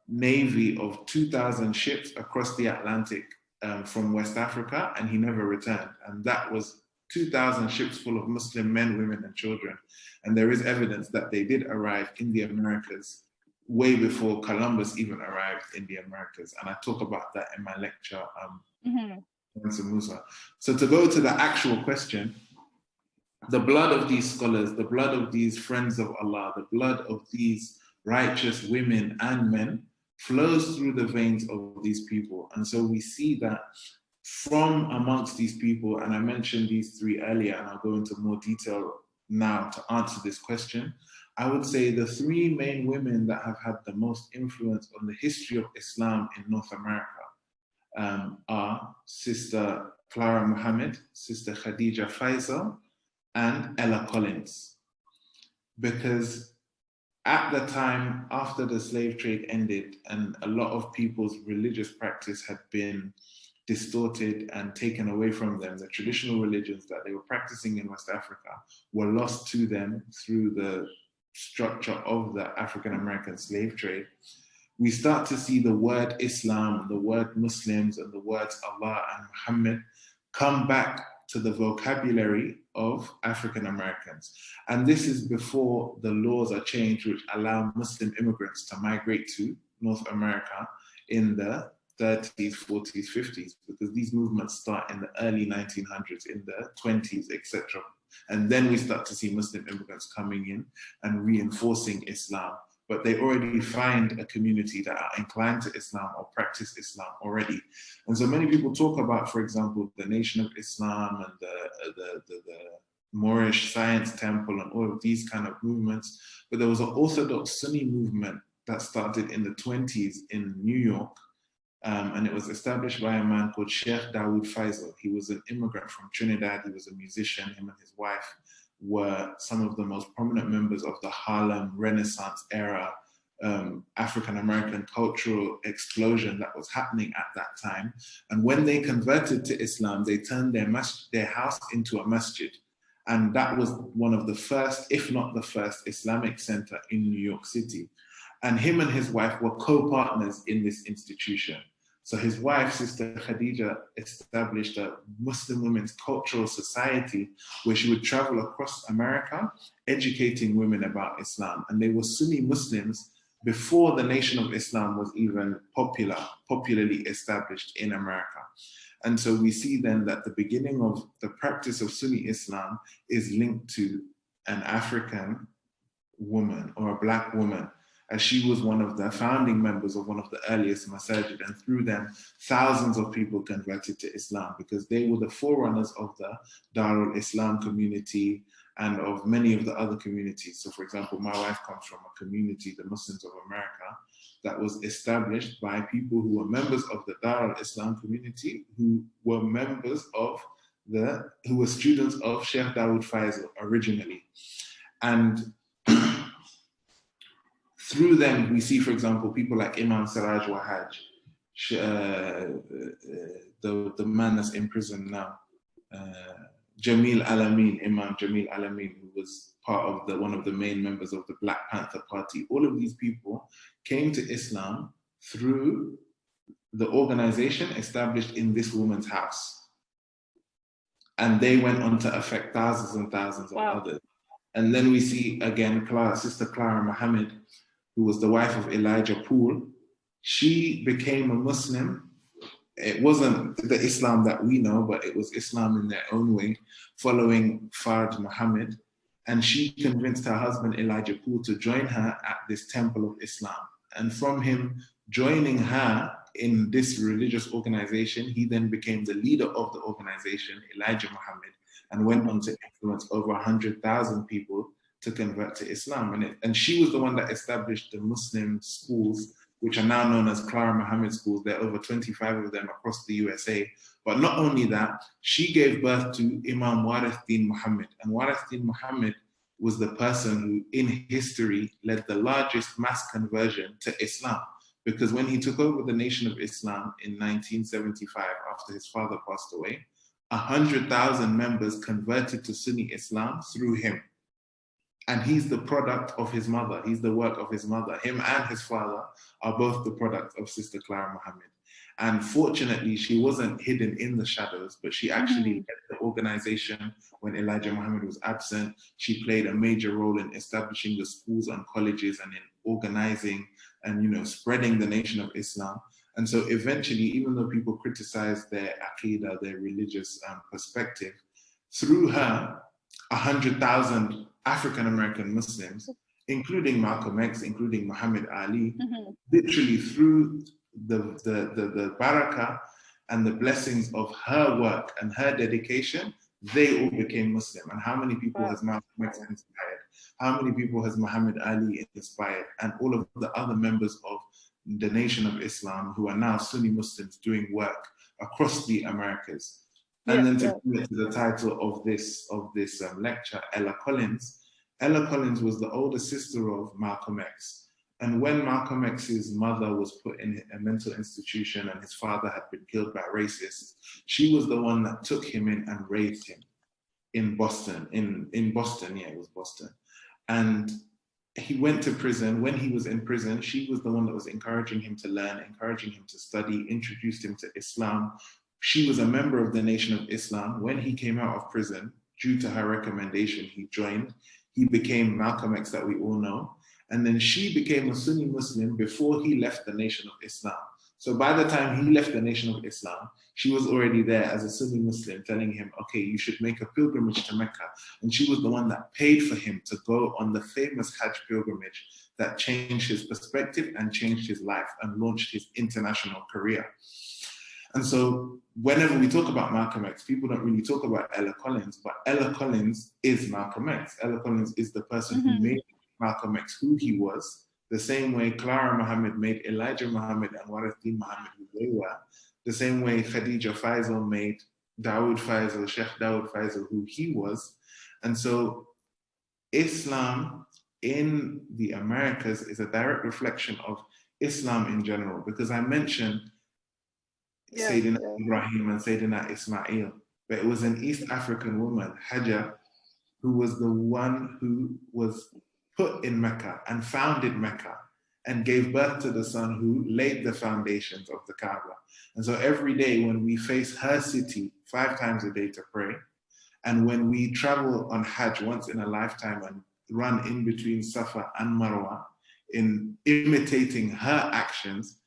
navy of 2,000 ships across the Atlantic from West Africa, and he never returned. And that was 2,000 ships full of Muslim men, women, and children. And there is evidence that they did arrive in the Americas way before Columbus even arrived in the Americas. And I talk about that in my lecture, Mansa Musa. So to go to the actual question, the blood of these scholars, the blood of these friends of Allah, the blood of these righteous women and men flows through the veins of these people. And so we see that from amongst these people, and I mentioned these three earlier, and I'll go into more detail now to answer this question. I would say the three main women that have had the most influence on the history of Islam in North America are Sister Clara Muhammad, Sister Khadija Faisal, and Ella Collins. Because at the time after the slave trade ended and a lot of people's religious practice had been distorted and taken away from them, the traditional religions that they were practicing in West Africa were lost to them through the structure of the African American slave trade. We start to see the word Islam, the word Muslims, and the words Allah and Muhammad come back to the vocabulary of African Americans. And this is before the laws are changed which allow Muslim immigrants to migrate to North America in the 30s, 40s, 50s, because these movements start in the early 1900s, in the 20s, etc. And then we start to see Muslim immigrants coming in and reinforcing Islam. But they already find a community that are inclined to Islam or practice Islam already. And so many people talk about, for example, the Nation of Islam and the Moorish Science Temple and all of these kind of movements. But there was an Orthodox Sunni movement that started in the 20s in New York. And it was established by a man called Sheikh Dawood Faisal. He was an immigrant from Trinidad. He was a musician. Him and his wife were some of the most prominent members of the Harlem Renaissance era African-American cultural explosion that was happening at that time. And when they converted to Islam, they turned their house into a masjid. And that was one of the first, if not the first, Islamic center in New York City. And him and his wife were co-partners in this institution. So his wife, Sister Khadija, established a Muslim women's cultural society where she would travel across America, educating women about Islam. And they were Sunni Muslims before the Nation of Islam was even popularly established in America. And so we see then that the beginning of the practice of Sunni Islam is linked to an African woman or a Black woman, as she was one of the founding members of one of the earliest masajid, and through them, thousands of people converted to Islam because they were the forerunners of the Darul Islam community and of many of the other communities. So for example, my wife comes from a community, the Muslims of America, that was established by people who were members of the Darul Islam community, who were members of who were students of Sheikh Dawood Faisal originally. And through them, we see, for example, people like Imam Siraj Wahaj, the man that's in prison now, Jamil Alameen, Imam Jamil Alameen, who was part of one of the main members of the Black Panther Party. All of these people came to Islam through the organization established in this woman's house. And they went on to affect thousands and thousands of others. And then we see, again, Sister Clara Muhammad, who was the wife of Elijah Poole. She became a Muslim. It wasn't the Islam that we know, but it was Islam in their own way, following Fard Muhammad. And she convinced her husband, Elijah Poole, to join her at this temple of Islam. And from him joining her in this religious organization, he then became the leader of the organization, Elijah Muhammad, and went on to influence over 100,000 people to convert to Islam. And she was the one that established the Muslim schools, which are now known as Clara Muhammad schools. There are over 25 of them across the USA. But not only that, she gave birth to Imam Warith-Din Muhammad. And Warith-Din Muhammad was the person who, in history, led the largest mass conversion to Islam. Because when he took over the Nation of Islam in 1975, after his father passed away, 100,000 members converted to Sunni Islam through him. And he's the product of his mother. He's the work of his mother. Him and his father are both the product of Sister Clara Muhammad. And fortunately, she wasn't hidden in the shadows, but she actually led the organization when Elijah Muhammad was absent. She played a major role in establishing the schools and colleges and in organizing and spreading the Nation of Islam. And so eventually, even though people criticize their aqidah, their religious perspective, through her, 100,000 African-American Muslims, including Malcolm X, including Muhammad Ali, literally through the barakah and the blessings of her work and her dedication, they all became Muslim. And how many people has Malcolm X inspired? How many people has Muhammad Ali inspired? And all of the other members of the Nation of Islam who are now Sunni Muslims doing work across the Americas. And then to bring it to the title of this lecture, Ella Collins. Ella Collins was the older sister of Malcolm X. And when Malcolm X's mother was put in a mental institution and his father had been killed by racists, she was the one that took him in and raised him in Boston. In Boston, it was Boston. And he went to prison. When he was in prison, she was the one that was encouraging him to learn, encouraging him to study, introduced him to Islam. She was a member of the Nation of Islam. When he came out of prison, due to her recommendation, he joined. He became Malcolm X that we all know. And then she became a Sunni Muslim before he left the Nation of Islam. So by the time he left the Nation of Islam, she was already there as a Sunni Muslim telling him, okay, you should make a pilgrimage to Mecca. And she was the one that paid for him to go on the famous Hajj pilgrimage that changed his perspective and changed his life and launched his international career. And so whenever we talk about Malcolm X, people don't really talk about Ella Collins, but Ella Collins is Malcolm X. Ella Collins is the person who made Malcolm X who he was the same way Clara Muhammad made Elijah Muhammad and Warathi Muhammad who they were, the same way Khadija Faisal made Dawood Faisal, Sheikh Dawood Faisal, who he was. And so Islam in the Americas is a direct reflection of Islam in general, because I mentioned Sayyidina Ibrahim and Sayyidina Ismail, but it was an East African woman, Hajar, who was the one who was put in Mecca and founded Mecca and gave birth to the son who laid the foundations of the Kaaba. And so every day when we face her city 5 times a day to pray, and when we travel on Hajj once in a lifetime and run in between Safa and Marwa in imitating her actions,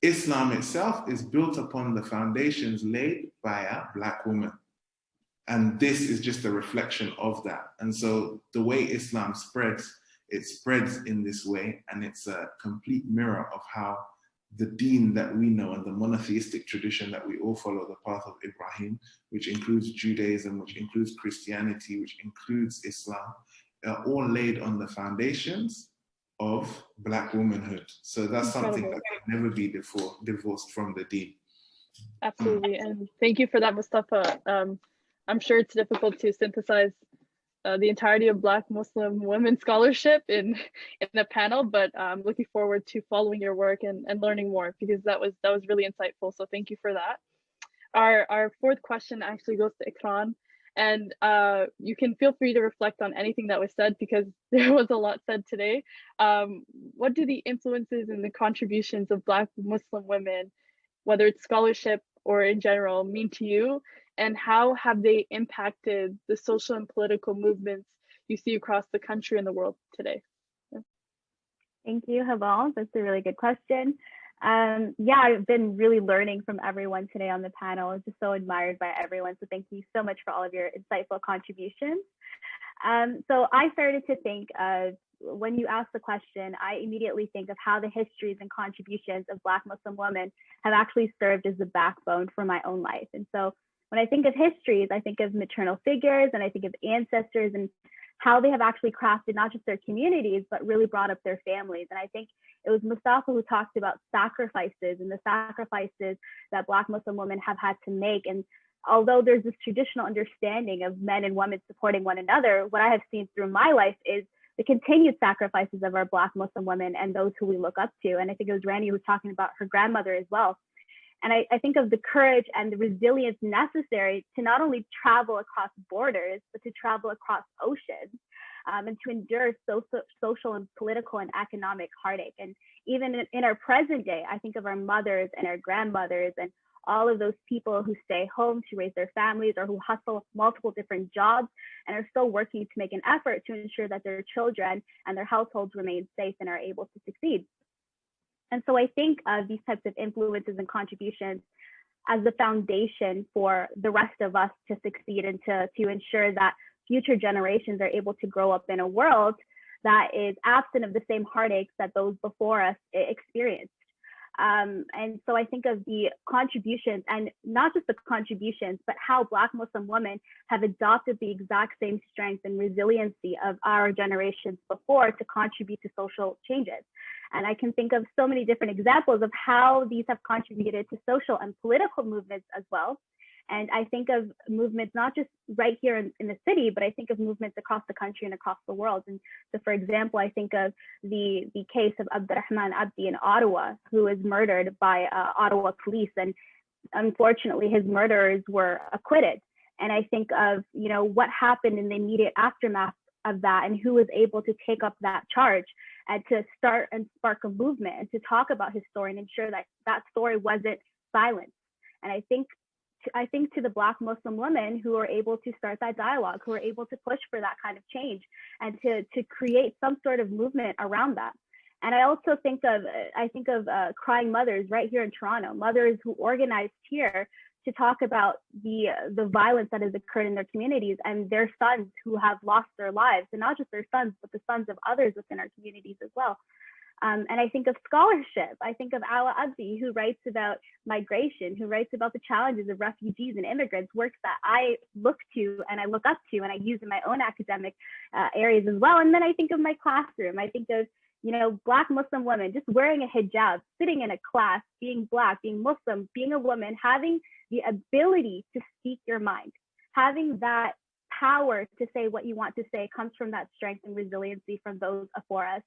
Islam itself is built upon the foundations laid by a Black woman. And this is just a reflection of that. And so the way Islam spreads, it spreads in this way, and it's a complete mirror of how the deen that we know and the monotheistic tradition that we all follow, the path of Ibrahim, which includes Judaism, which includes Christianity, which includes Islam, are all laid on the foundations of Black womanhood. So that's something that can never be divorced from the deen.
Absolutely, and thank you for that, Mustafa. I'm sure it's difficult to synthesize the entirety of Black Muslim women scholarship in a panel, but I'm looking forward to following your work and learning more, because that was really insightful. So thank you for that. Our fourth question actually goes to Ikram, and you can feel free to reflect on anything that was said, because there was a lot said today. What do the influences and the contributions of Black Muslim women, whether it's scholarship or in general, mean to you? And how have they impacted the social and political movements you see across the country and the world today?
Thank you, Haval. That's a really good question. Yeah, I've been really learning from everyone today on the panel. I'm just so admired by everyone. So thank you so much for all of your insightful contributions. So I started to think of, when you ask the question, I immediately think of how the histories and contributions of Black Muslim women have actually served as the backbone for my own life. And so when I think of histories, I think of maternal figures, and I think of ancestors and how they have actually crafted not just their communities, but really brought up their families. And I think it was Mustafa who talked about sacrifices and the sacrifices that Black Muslim women have had to make. And although there's this traditional understanding of men and women supporting one another, what I have seen through my life is the continued sacrifices of our Black Muslim women and those who we look up to. And I think it was Rani who was talking about her grandmother as well. And I think of the courage and the resilience necessary to not only travel across borders, but to travel across oceans, and to endure social and political and economic heartache. And even in our present day, I think of our mothers and our grandmothers and all of those people who stay home to raise their families, or who hustle multiple different jobs and are still working to make an effort to ensure that their children and their households remain safe and are able to succeed. And so I think of these types of influences and contributions as the foundation for the rest of us to succeed, and to ensure that future generations are able to grow up in a world that is absent of the same heartaches that those before us experienced. And so I think of the contributions, and not just the contributions, but how Black Muslim women have adopted the exact same strength and resiliency of our generations before to contribute to social changes. And I can think of so many different examples of how these have contributed to social and political movements as well. And I think of movements not just right here in the city, but I think of movements across the country and across the world. And so, for example, I think of the case of Abdurrahman Abdi in Ottawa, who was murdered by Ottawa police. And unfortunately, his murderers were acquitted. And I think of, what happened in the immediate aftermath of that, and who was able to take up that charge and to start and spark a movement and to talk about his story and ensure that that story wasn't silenced. And I think to the Black Muslim women who are able to start that dialogue, who are able to push for that kind of change and to create some sort of movement around that. And I also think of crying mothers right here in Toronto, mothers who organized here to talk about the violence that has occurred in their communities, and their sons who have lost their lives, and not just their sons, but the sons of others within our communities as well. And I think of scholarship. I think of Ala Abdi, who writes about migration, who writes about the challenges of refugees and immigrants, works that I look to and I look up to and I use in my own academic areas as well. And then I think of my classroom. I think of Black Muslim women just wearing a hijab, sitting in a class, being Black, being Muslim, being a woman, having the ability to speak your mind, having that power to say what you want to say comes from that strength and resiliency from those before us.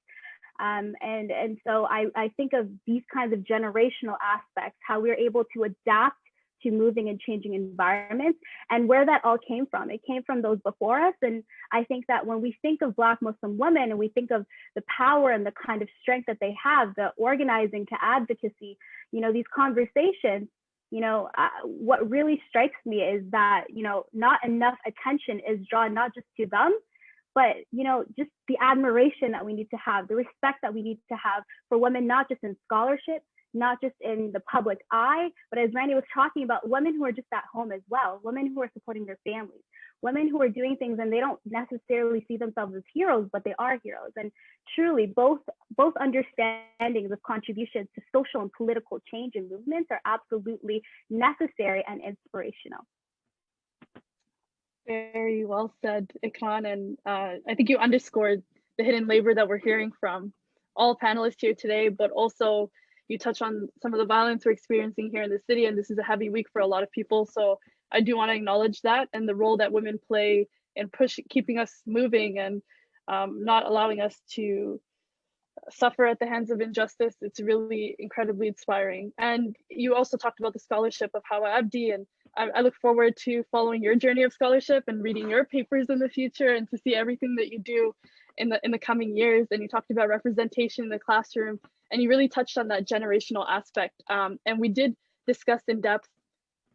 And so I think of these kinds of generational aspects, how we're able to adapt to moving and changing environments, and where that all came from. It came from those before us. And I think that when we think of Black Muslim women and we think of the power and the kind of strength that they have, the organizing to advocacy, these conversations, what really strikes me is that, not enough attention is drawn not just to them, but, just the admiration that we need to have, the respect that we need to have for women, not just in scholarship, not just in the public eye, but as Randy was talking about, women who are just at home as well, women who are supporting their families, women who are doing things and they don't necessarily see themselves as heroes, but they are heroes. And truly, both understandings of contributions to social and political change and movements are absolutely necessary and inspirational.
Very well said, Ikon. And I think you underscored the hidden labor that we're hearing from all panelists here today, but also you touch on some of the violence we're experiencing here in the city, and this is a heavy week for a lot of people. So I do want to acknowledge that and the role that women play in keeping us moving and not allowing us to suffer at the hands of injustice. It's really incredibly inspiring. And you also talked about the scholarship of Hawa Abdi, and I look forward to following your journey of scholarship and reading your papers in the future and to see everything that you do in the coming years. And you talked about representation in the classroom, and you really touched on that generational aspect. And we did discuss in depth,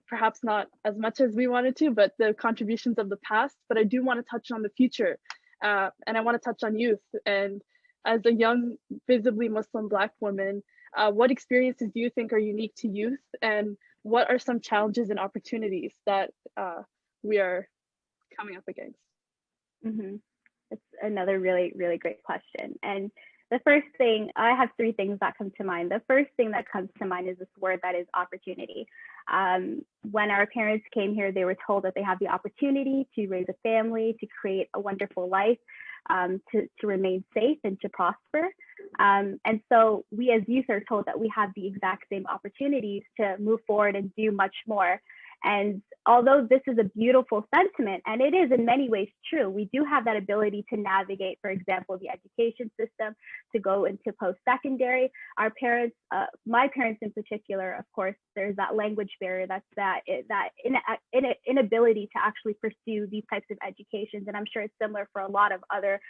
perhaps not as much as we wanted to, but the contributions of the past. But I do want to touch on the future, and I want to touch on youth. And as a young, visibly Muslim Black woman, what experiences do you think are unique to youth, and what are some challenges and opportunities that we are coming up against?
Mm-hmm. It's another really, really great question. And the first thing, I have three things that come to mind. The first thing that comes to mind is this word that is opportunity. When our parents came here, they were told that they have the opportunity to raise a family, to create a wonderful life, to remain safe and to prosper. And so we as youth are told that we have the exact same opportunities to move forward and do much more. And although this is a beautiful sentiment, and it is in many ways true, we do have that ability to navigate, for example, the education system, to go into post-secondary. Our parents, my parents in particular, of course, there's that language barrier, that inability to actually pursue these types of educations. And I'm sure it's similar for a lot of other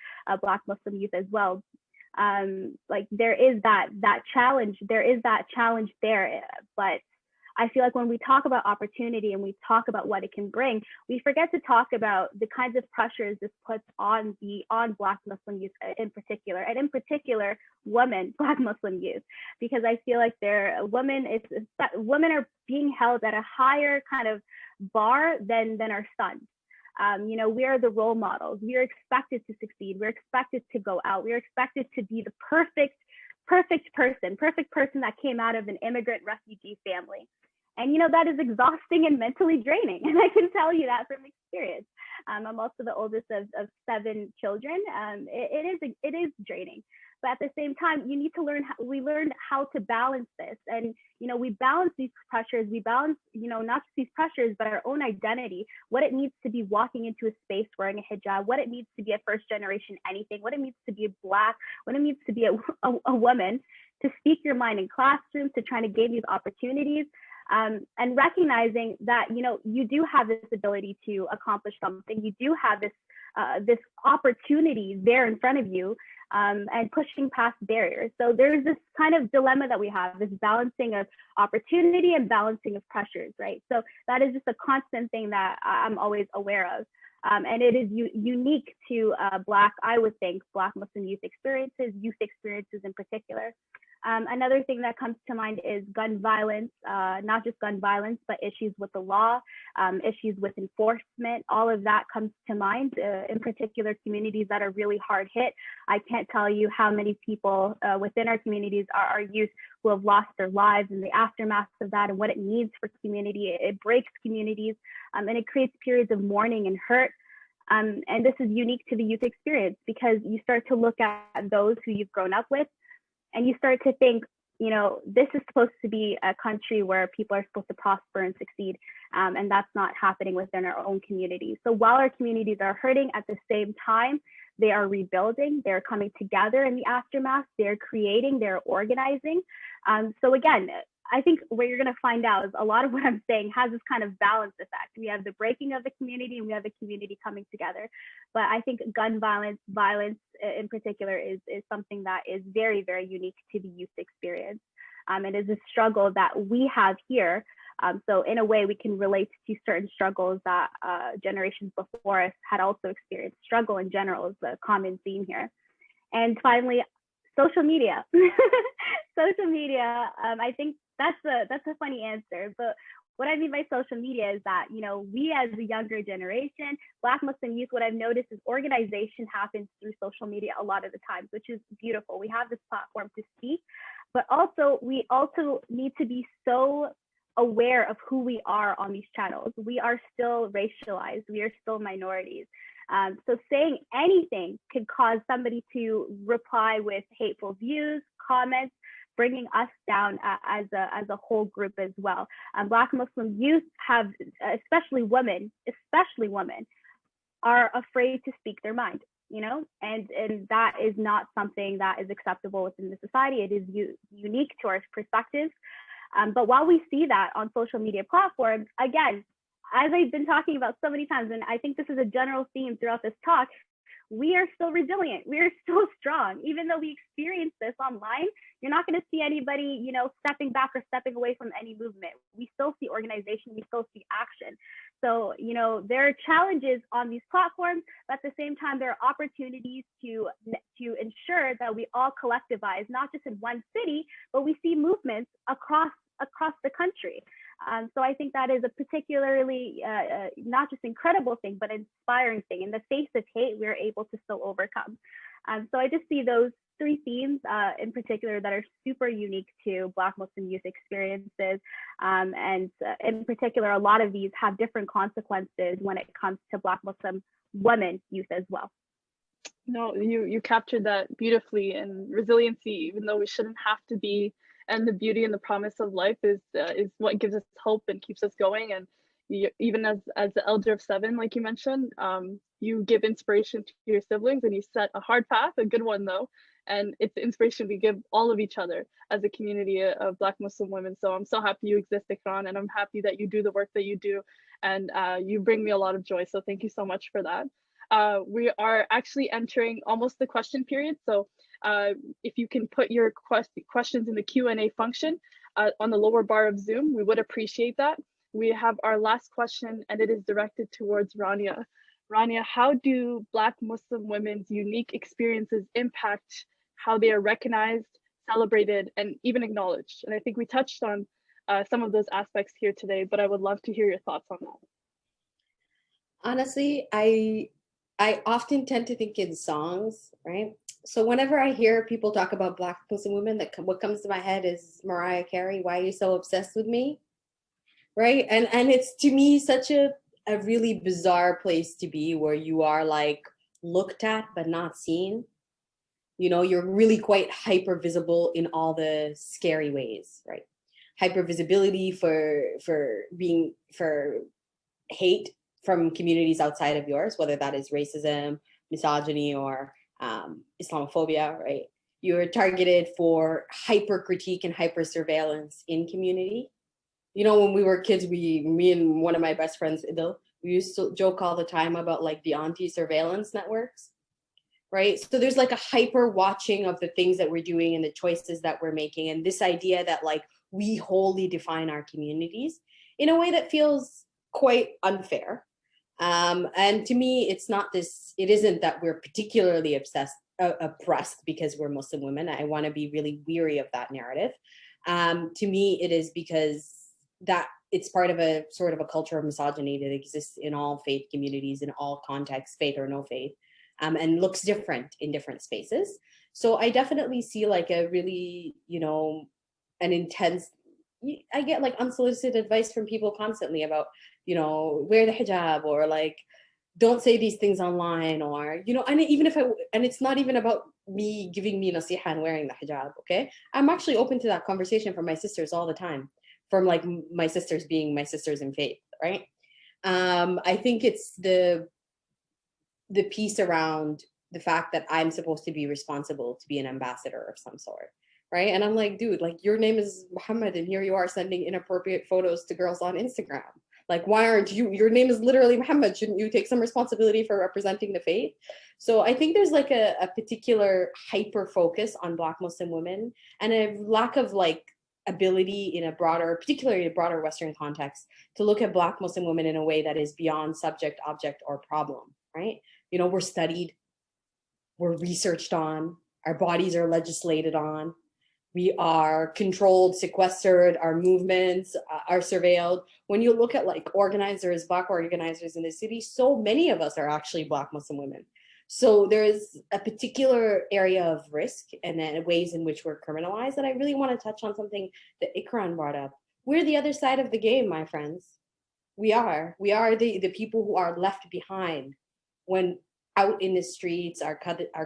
Black Muslim youth as well. Like there is that challenge there, but I feel like when we talk about opportunity and we talk about what it can bring, we forget to talk about the kinds of pressures this puts on Black Muslim youth in particular, and in particular, women, Black Muslim youth, because I feel like women are being held at a higher kind of bar than our sons. We are the role models. We are expected to succeed. We're expected to go out. We're expected to be the perfect person that came out of an immigrant refugee family. And that is exhausting and mentally draining. And I can tell you that from experience. I'm also the oldest of 7 children. It is draining. But at the same time, you need to we learn how to balance this. And, we balance these pressures. We balance, not just these pressures, but our own identity, what it means to be walking into a space wearing a hijab, what it means to be a first generation anything, what it means to be Black, what it means to be a woman, to speak your mind in classrooms, to trying to gain these opportunities. And recognizing that, you do have this ability to accomplish something. You do have this opportunity there in front of you, and pushing past barriers. So there's this kind of dilemma that we have, this balancing of opportunity and balancing of pressures, right? So that is just a constant thing that I'm always aware of. And it is unique to Black Muslim youth experiences in particular. Another thing that comes to mind is gun violence, not just gun violence, but issues with the law, issues with enforcement. All of that comes to mind, in particular communities that are really hard hit. I can't tell you how many people within our communities are our youth who have lost their lives in the aftermath of that, and what it means for community. It breaks communities, and it creates periods of mourning and hurt. And this is unique to the youth experience because you start to look at those who you've grown up with and you start to think, you know, this is supposed to be a country where people are supposed to prosper and succeed. And that's not happening within our own communities. So while our communities are hurting, at the same time, they are rebuilding, they're coming together in the aftermath, they're creating, they're organizing. So again, I think what you're going to find out is a lot of what I'm saying has this kind of balance effect. We have the breaking of the community and we have the community coming together. But I think gun violence in particular is something that is very, very unique to the youth experience. It is a struggle that we have here. So in a way, we can relate to certain struggles that generations before us had also experienced. Struggle in general is a common theme here. And finally, social media. Social media, I think that's a funny answer, but what I mean by social media is that, you know, we as a younger generation, Black Muslim youth, what I've noticed is organization happens through social media a lot of the times, which is beautiful. We have this platform to speak, but also we also need to be so aware of who we are on these channels. We are still racialized, we are still minorities. So saying anything could cause somebody to reply with hateful views, comments, bringing us down as a whole group as well. Black Muslim youth have, especially women, are afraid to speak their mind, you know, and that is not something that is acceptable within the society. It is unique to our perspectives. But while we see that on social media platforms, again, as I've been talking about so many times, and I think this is a general theme throughout this talk, we are still resilient. We are still strong. Even though we experience this online, you're not going to see anybody, you know, stepping back or stepping away from any movement. We still see organization. We still see action. So, you know, there are challenges on these platforms, but at the same time, there are opportunities to ensure that we all collectivize, not just in one city, but we see movements across the country. So I think that is a particularly not just incredible thing, but inspiring thing. In the face of hate, we're able to still overcome. So I just see those three themes in particular that are super unique to Black Muslim youth experiences. And in particular, a lot of these have different consequences when it comes to Black Muslim women youth as well.
No, you captured that beautifully. And resiliency, even though we shouldn't have to be, and the beauty and the promise of life is what gives us hope and keeps us going. And even as the elder of 7, like you mentioned, you give inspiration to your siblings and you set a hard path, a good one though. And it's the inspiration we give all of each other as a community of Black Muslim women. So I'm so happy you exist, Ikran, and I'm happy that you do the work that you do. And you bring me a lot of joy. So thank you so much for that. We are actually entering almost the question period. So if you can put your questions in the Q&A function on the lower bar of Zoom, we would appreciate that. We have our last question and it is directed towards Rania. Rania, how do Black Muslim women's unique experiences impact how they are recognized, celebrated, and even acknowledged? And I think we touched on some of those aspects here today, but I would love to hear your thoughts on that.
Honestly, I often tend to think in songs, right? So whenever I hear people talk about Black Muslim women, what comes to my head is Mariah Carey, Why Are You So Obsessed With Me? Right? And it's, to me, such a really bizarre place to be, where you are like looked at but not seen. You know, you're really quite hyper visible in all the scary ways, right? Hyper visibility for hate from communities outside of yours, whether that is racism, misogyny, or Islamophobia, right? You're targeted for hyper critique and hyper surveillance in community. You know, when we were kids, me and one of my best friends, Idil, we used to joke all the time about like the anti-surveillance networks, right? So there's like a hyper watching of the things that we're doing and the choices that we're making. And this idea that like we wholly define our communities in a way that feels quite unfair. And to me, it isn't that we're particularly oppressed because we're Muslim women. I want to be really weary of that narrative. To me, it is because that it's part of a sort of a culture of misogyny that exists in all faith communities, in all contexts, faith or no faith, and looks different in different spaces. So I definitely see like a really, you know, an intense, I get like unsolicited advice from people constantly about, you know, wear the hijab, or like, don't say these things online, or, you know, and even if and it's not even about me giving me nasiha and wearing the hijab, okay? I'm actually open to that conversation from my sisters all the time, from like my sisters being my sisters in faith, right? I think it's the piece around the fact that I'm supposed to be responsible to be an ambassador of some sort, right? And I'm like, dude, like your name is Muhammad and here you are sending inappropriate photos to girls on Instagram. Like, why aren't you, your name is literally Muhammad, shouldn't you take some responsibility for representing the faith? So I think there's like a particular hyper focus on Black Muslim women and a lack of like ability in a broader, particularly a broader Western context, to look at Black Muslim women in a way that is beyond subject, object, or problem, right? You know, we're studied, we're researched on, our bodies are legislated on, we are controlled, sequestered, our movements are surveilled. When you look at like organizers, Black organizers in the city, so many of us are actually Black Muslim women. So there's a particular area of risk and then ways in which we're criminalized. And I really want to touch on something that Ikran brought up. We're the other side of the game, my friends. We are the people who are left behind when out in the streets, our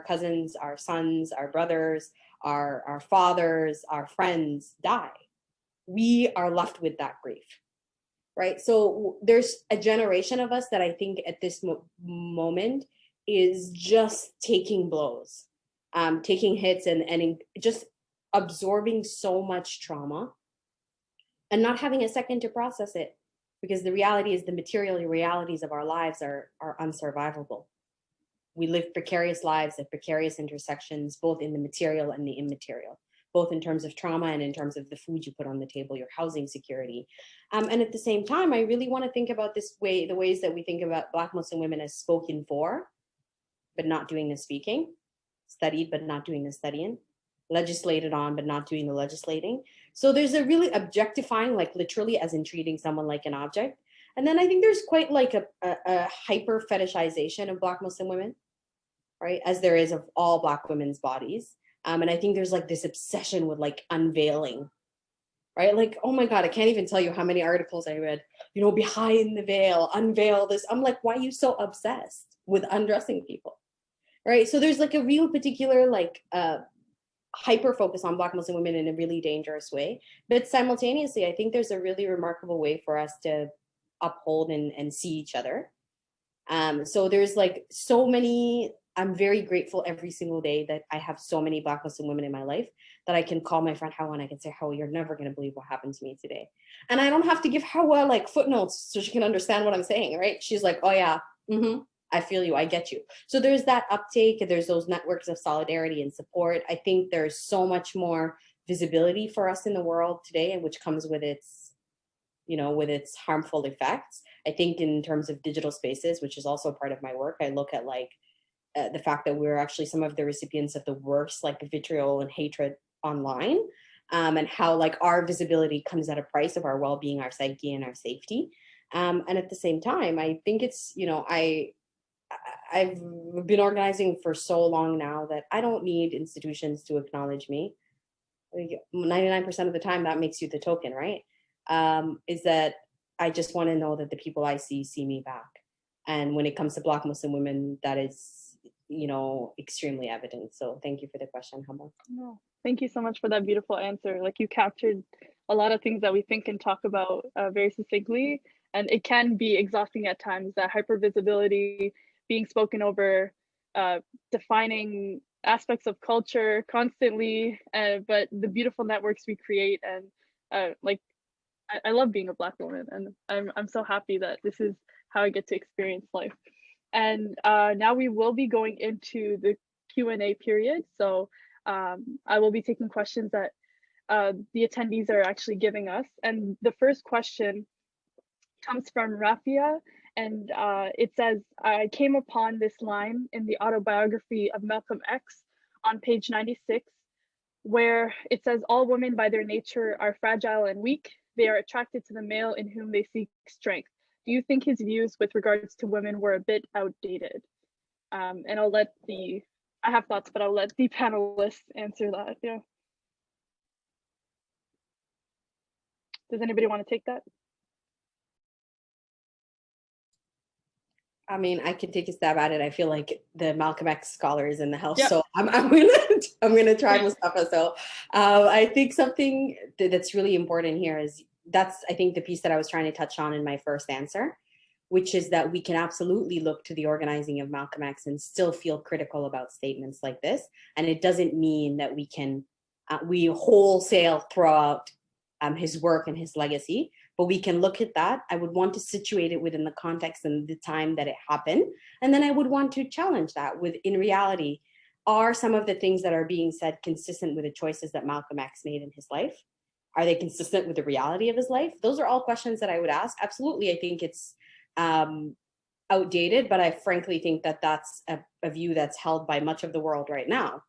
cousins, our sons, our brothers, our fathers, our friends die. We are left with that grief, right? So there's a generation of us that I think at this moment is just taking blows, taking hits and just absorbing so much trauma and not having a second to process it, because the reality is the material realities of our lives are unsurvivable. We live precarious lives at precarious intersections, both in the material and the immaterial, both in terms of trauma and in terms of the food you put on the table, your housing security. And at the same time, I really want to think about the ways that we think about Black Muslim women as spoken for, but not doing the speaking, studied, but not doing the studying, legislated on, but not doing the legislating. So there's a really objectifying, like literally as in treating someone like an object. And then I think there's quite like a hyper fetishization of Black Muslim women, right? As there is of all Black women's bodies. And I think there's like this obsession with like unveiling, right? Like, oh my God, I can't even tell you how many articles I read, you know, behind the veil, unveil this. I'm like, why are you so obsessed with undressing people, right? So there's like a real particular like hyper focus on Black Muslim women in a really dangerous way. But simultaneously, I think there's a really remarkable way for us to uphold and see each other. So there's like so many, I'm very grateful every single day that I have so many Black Muslim women in my life that I can call my friend Hawa and I can say, Hawa, you're never going to believe what happened to me today. And I don't have to give Hawa like footnotes so she can understand what I'm saying, right? She's like, oh yeah, I feel you, I get you. So there's that uptake, and there's those networks of solidarity and support. I think there's so much more visibility for us in the world today, and which comes with its, you know, with its harmful effects. I think in terms of digital spaces, which is also part of my work, I look at like the fact that we're actually some of the recipients of the worst like vitriol and hatred online, and how like our visibility comes at a price of our well-being, our psyche, and our safety. And at the same time, I think it's, you know, I've been organizing for so long now that I don't need institutions to acknowledge me. 99% of the time that makes you the token, right? Is that I just want to know that the people I see me back. And when it comes to Black Muslim women, that is, you know, extremely evident. So thank you for the question, Hama.
No, thank you so much for that beautiful answer. Like, you captured a lot of things that we think and talk about very succinctly. And it can be exhausting at times, that hypervisibility, being spoken over, defining aspects of culture constantly, but the beautiful networks we create. And like, I love being a Black woman, and I'm so happy that this is how I get to experience life. And now we will be going into the Q&A period. So I will be taking questions that the attendees are actually giving us. And the first question comes from Rafia, and it says, I came upon this line in the autobiography of Malcolm X on page 96, where it says, all women by their nature are fragile and weak. They are attracted to the male in whom they seek strength. Do you think his views with regards to women were a bit outdated? And I have thoughts, but I'll let the panelists answer that. Yeah. Does anybody want to take that?
I mean, I can take a stab at it. I feel like the Malcolm X scholar is in the house,
Yep.
so I'm gonna try Mustafa. So I think something that's really important here is that's I think the piece that I was trying to touch on in my first answer, which is that we can absolutely look to the organizing of Malcolm X and still feel critical about statements like this, and it doesn't mean that we can we wholesale throw out his work and his legacy. But we can look at that. I would want to situate it within the context and the time that it happened. And then I would want to challenge that with, in reality, are some of the things that are being said consistent with the choices that Malcolm X made in his life? Are they consistent with the reality of his life? Those are all questions that I would ask. Absolutely, I think it's outdated, but I frankly think that that's a view that's held by much of the world right now,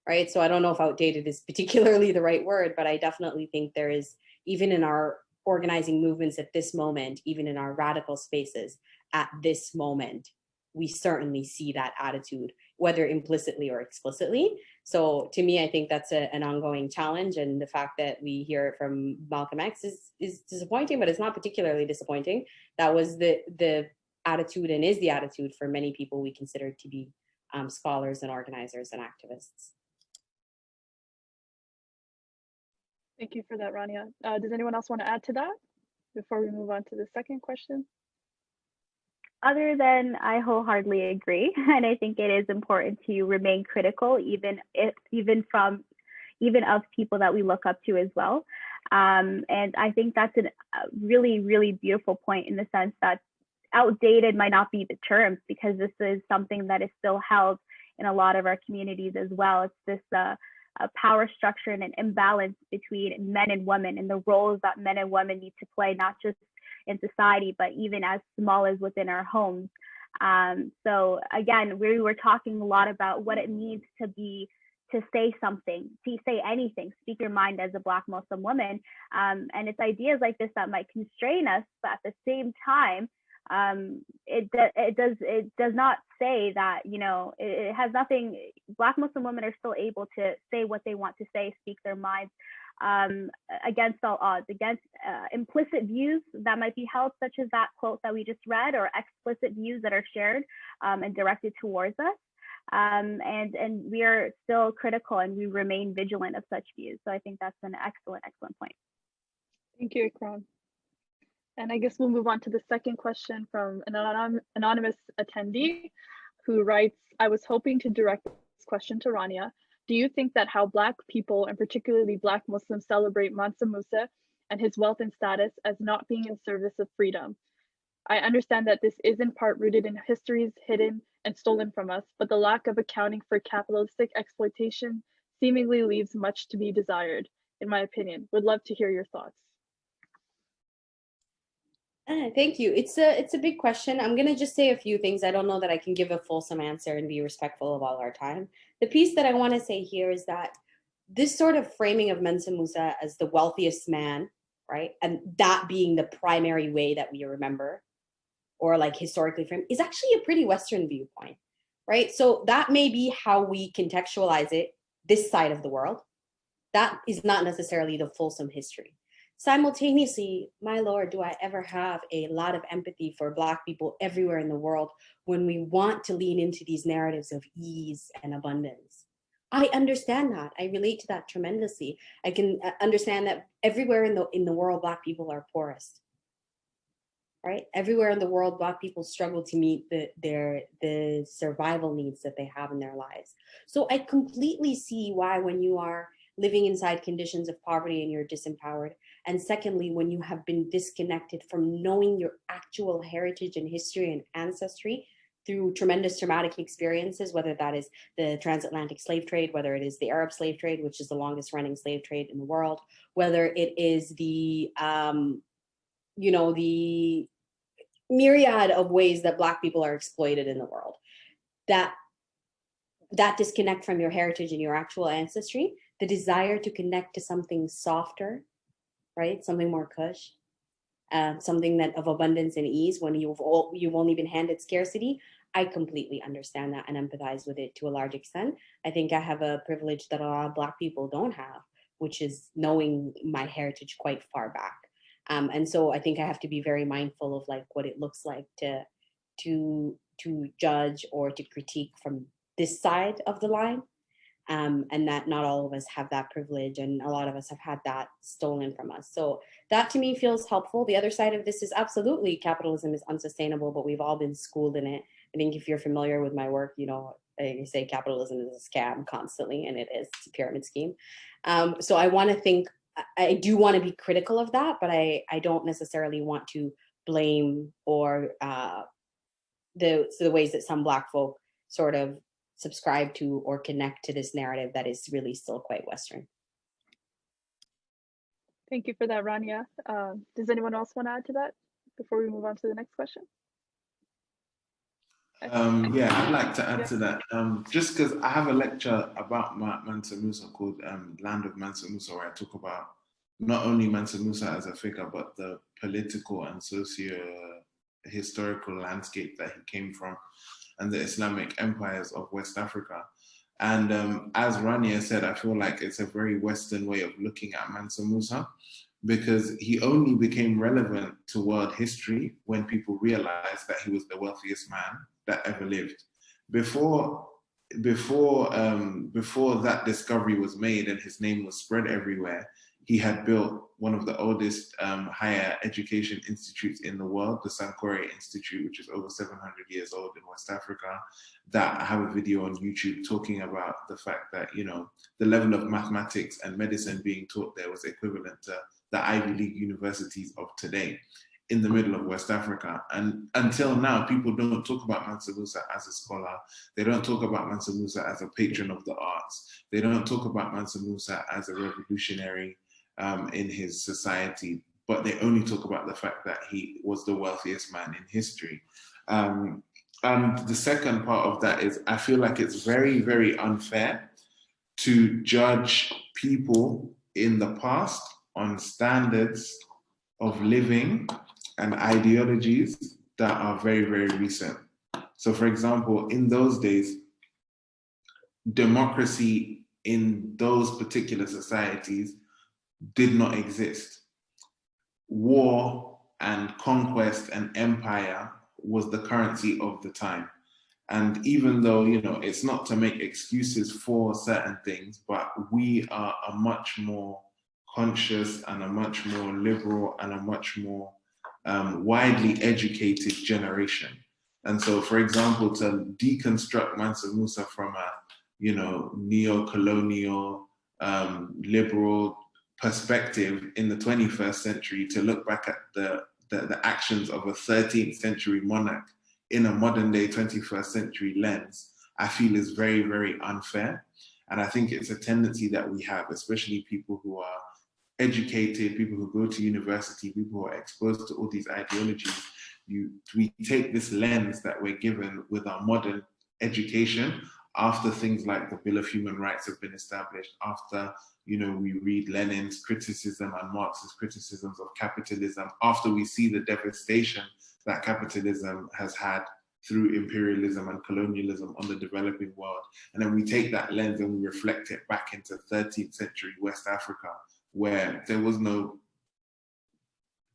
right? So I don't know if outdated is particularly the right word, but I definitely think there is, even in our organizing movements at this moment, even in our radical spaces at this moment, we certainly see that attitude, whether implicitly or explicitly. So to me, I think that's an ongoing challenge. And the fact that we hear it from Malcolm X is disappointing, but it's not particularly disappointing. That was the attitude and is the attitude for many people we consider to be scholars and organizers and activists.
Thank you for that, Rania. Does anyone else want to add to that before we move on to the second question?
Other than I wholeheartedly agree, and I think it is important to remain critical, even of people that we look up to as well. And I think that's a really, really beautiful point in the sense that outdated might not be the term, because this is something that is still held in a lot of our communities as well. It's this power structure and an imbalance between men and women and the roles that men and women need to play, not just in society, but even as small as within our homes. So again, we were talking a lot about what it means to say something, to say anything, speak your mind as a Black Muslim woman. And it's ideas like this that might constrain us, but at the same time, it does not say that, you know, it has nothing. Black Muslim women are still able to say what they want to say, speak their minds against all odds, against implicit views that might be held, such as that quote that we just read, or explicit views that are shared and directed towards us. And we are still critical and we remain vigilant of such views. So I think that's an excellent point.
Thank you, Ikram. And I guess we'll move on to the second question from an anonymous attendee who writes, I was hoping to direct this question to Rania. Do you think that how Black people, and particularly Black Muslims, celebrate Mansa Musa and his wealth and status as not being in service of freedom? I understand that this is in part rooted in histories hidden and stolen from us, but the lack of accounting for capitalistic exploitation seemingly leaves much to be desired, in my opinion. Would love to hear your thoughts.
Thank you. It's a big question. I'm gonna just say a few things. I don't know that I can give a fulsome answer and be respectful of all our time. The piece that I want to say here is that this sort of framing of Mansa Musa as the wealthiest man, right, and that being the primary way that we remember, or like historically framed, is actually a pretty Western viewpoint, right? So that may be how we contextualize it this side of the world. That is not necessarily the fulsome history. Simultaneously, my Lord, do I ever have a lot of empathy for Black people everywhere in the world when we want to lean into these narratives of ease and abundance. I understand that. I relate to that tremendously. I can understand that everywhere in the world, Black people are poorest, right? Everywhere in the world, Black people struggle to meet the survival needs that they have in their lives. So I completely see why, when you are living inside conditions of poverty and you're disempowered, and secondly, when you have been disconnected from knowing your actual heritage and history and ancestry through tremendous traumatic experiences, whether that is the transatlantic slave trade, whether it is the Arab slave trade, which is the longest running slave trade in the world, whether it is the, the myriad of ways that Black people are exploited in the world, that disconnect from your heritage and your actual ancestry, the desire to connect to something softer, right? Something more cush, something that of abundance and ease when you've only been handed scarcity. I completely understand that and empathize with it to a large extent. I think I have a privilege that a lot of Black people don't have, which is knowing my heritage quite far back. And so I think I have to be very mindful of like what it looks like to to judge or to critique from this side of the line, and that not all of us have that privilege, and a lot of us have had that stolen from us. So that to me feels helpful. The other side of this is absolutely capitalism is unsustainable, but we've all been schooled in it. I think if you're familiar with my work, you know, I say capitalism is a scam constantly, and it is. It's a pyramid scheme. So I want to think, I do want to be critical of that, but I don't necessarily want to blame or the ways that some Black folk sort of subscribe to or connect to this narrative that is really still quite Western.
Thank you for that, Rania. Does anyone else want to add to that before we move on to the next question?
Yeah, I'd like to add to that. Just because I have a lecture about Mansa Musa called Land of Mansa Musa, where I talk about not only Mansa Musa as a figure, but the political and socio-historical landscape that he came from and the Islamic empires of West Africa. And as Rania said, I feel like it's a very Western way of looking at Mansa Musa, because he only became relevant to world history when people realized that he was the wealthiest man that ever lived. Before that discovery was made and his name was spread everywhere, he had built one of the oldest higher education institutes in the world, the Sankore Institute, which is over 700 years old in West Africa. That I have a video on YouTube talking about the fact that, you know, the level of mathematics and medicine being taught there was equivalent to the Ivy League universities of today in the middle of West Africa. And until now, people don't talk about Mansa Musa as a scholar. They don't talk about Mansa Musa as a patron of the arts. They don't talk about Mansa Musa as a revolutionary in his society, but they only talk about the fact that he was the wealthiest man in history. And the second part of that is, I feel like it's very, very unfair to judge people in the past on standards of living and ideologies that are very, very recent. So for example, in those days, democracy in those particular societies did not exist. War and conquest and empire was the currency of the time. And even though, you know, it's not to make excuses for certain things, but we are a much more conscious and a much more liberal and a much more widely educated generation. And so, for example, to deconstruct Mansa Musa from a, you know, neo-colonial, liberal perspective in the 21st century, to look back at the actions of a 13th century monarch in a modern day 21st century lens, I feel is very, very unfair. And I think it's a tendency that we have, especially people who are educated, people who go to university, people who are exposed to all these ideologies. We take this lens that we're given with our modern education after things like the Bill of Human Rights have been established, after, you know, we read Lenin's criticism and Marx's criticisms of capitalism, after we see the devastation that capitalism has had through imperialism and colonialism on the developing world. And then we take that lens and we reflect it back into 13th century West Africa, where there was no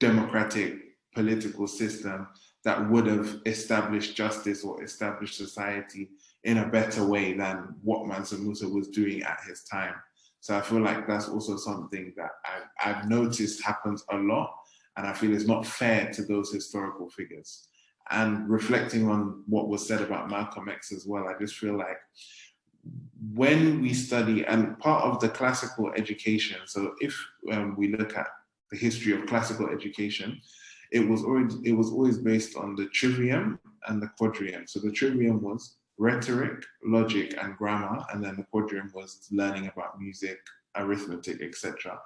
democratic political system that would have established justice or established society in a better way than what Mansa Musa was doing at his time. So I feel like that's also something that I've noticed happens a lot, and I feel it's not fair to those historical figures. And reflecting on what was said about Malcolm X as well, I just feel like when we study, and part of the classical education, so if we look at the history of classical education, it was always based on the trivium and the quadrium. So the trivium was rhetoric, logic, and grammar, and then the quadrium was learning about music, arithmetic, etc.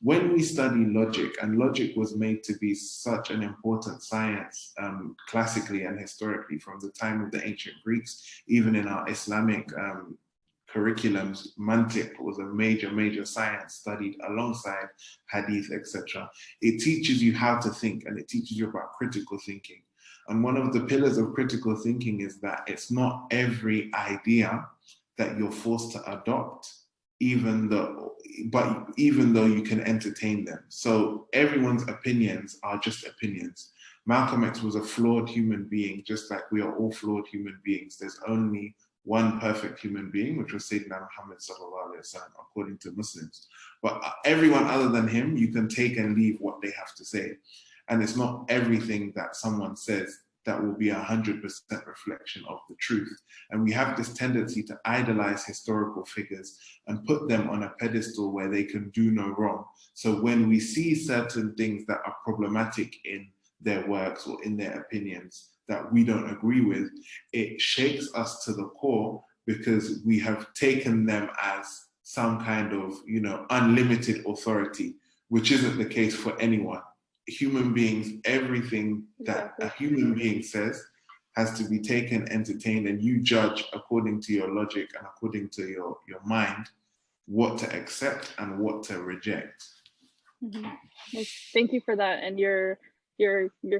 When we study logic, and logic was made to be such an important science classically and historically from the time of the ancient Greeks, even in our Islamic curriculums, mantiq was a major science studied alongside hadith, etc. It teaches you how to think, and it teaches you about critical thinking. And one of the pillars of critical thinking is that it's not every idea that you're forced to adopt, even though you can entertain them. So everyone's opinions are just opinions. Malcolm X was a flawed human being, just like we are all flawed human beings. There's only one perfect human being, which was Sayyidina Muhammad sallallahu alaihi wasallam, according to Muslims. But everyone other than him, you can take and leave what they have to say. And it's not everything that someone says that will be 100% reflection of the truth. And we have this tendency to idolize historical figures and put them on a pedestal where they can do no wrong. So when we see certain things that are problematic in their works or in their opinions that we don't agree with, it shakes us to the core because we have taken them as some kind of, you know, unlimited authority, which isn't the case for anyone. Human beings, everything that a human being says has to be taken, entertained, and you judge according to your logic and according to your mind what to accept and what to reject.
Mm-hmm. Well, thank you for that and your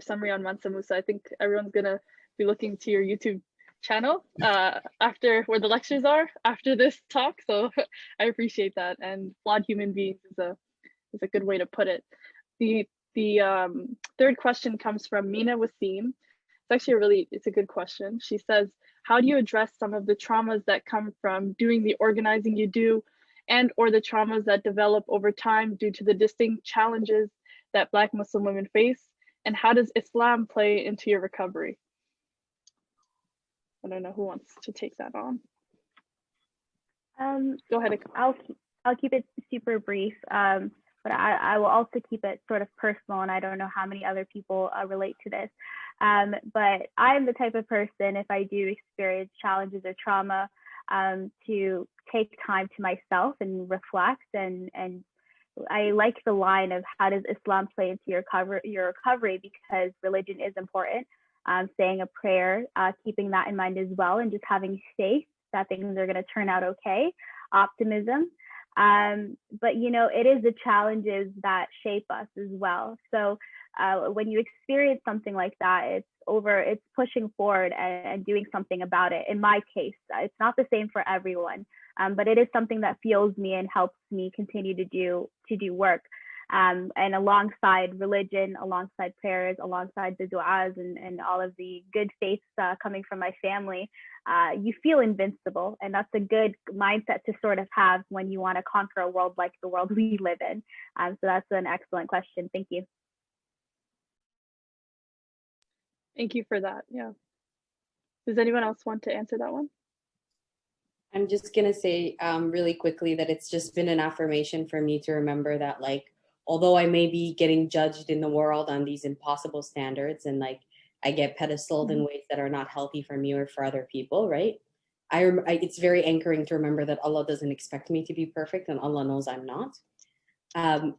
summary on Mansa Musa. I think everyone's gonna be looking to your YouTube channel after where the lectures are after this talk. So I appreciate that. And flawed human beings is a good way to put it. The third question comes from Mina Wasim. It's actually it's a good question. She says, how do you address some of the traumas that come from doing the organizing you do and or the traumas that develop over time due to the distinct challenges that Black Muslim women face? And how does Islam play into your recovery? I don't know who wants to take that on. Go ahead.
I'll keep it super brief. But I will also keep it sort of personal, and I don't know how many other people relate to this. But I'm the type of person, if I do experience challenges or trauma, to take time to myself and reflect. And I like the line of how does Islam play into your recovery, because religion is important. Saying a prayer, keeping that in mind as well, and just having faith that things are going to turn out okay, optimism. But you know, it is the challenges that shape us as well. So when you experience something like that, it's pushing forward and doing something about it. In my case, it's not the same for everyone, but it is something that fuels me and helps me continue to do work. And alongside religion, alongside prayers, alongside the du'as and all of the good faiths coming from my family, you feel invincible. And that's a good mindset to sort of have when you want to conquer a world like the world we live in. So that's an excellent question. Thank you.
Thank you for that. Yeah. Does anyone else want to answer that one?
I'm just going to say really quickly that it's just been an affirmation for me to remember that, like, although I may be getting judged in the world on these impossible standards and like I get pedestaled in ways that are not healthy for me or for other people, right? It's very anchoring to remember that Allah doesn't expect me to be perfect and Allah knows I'm not.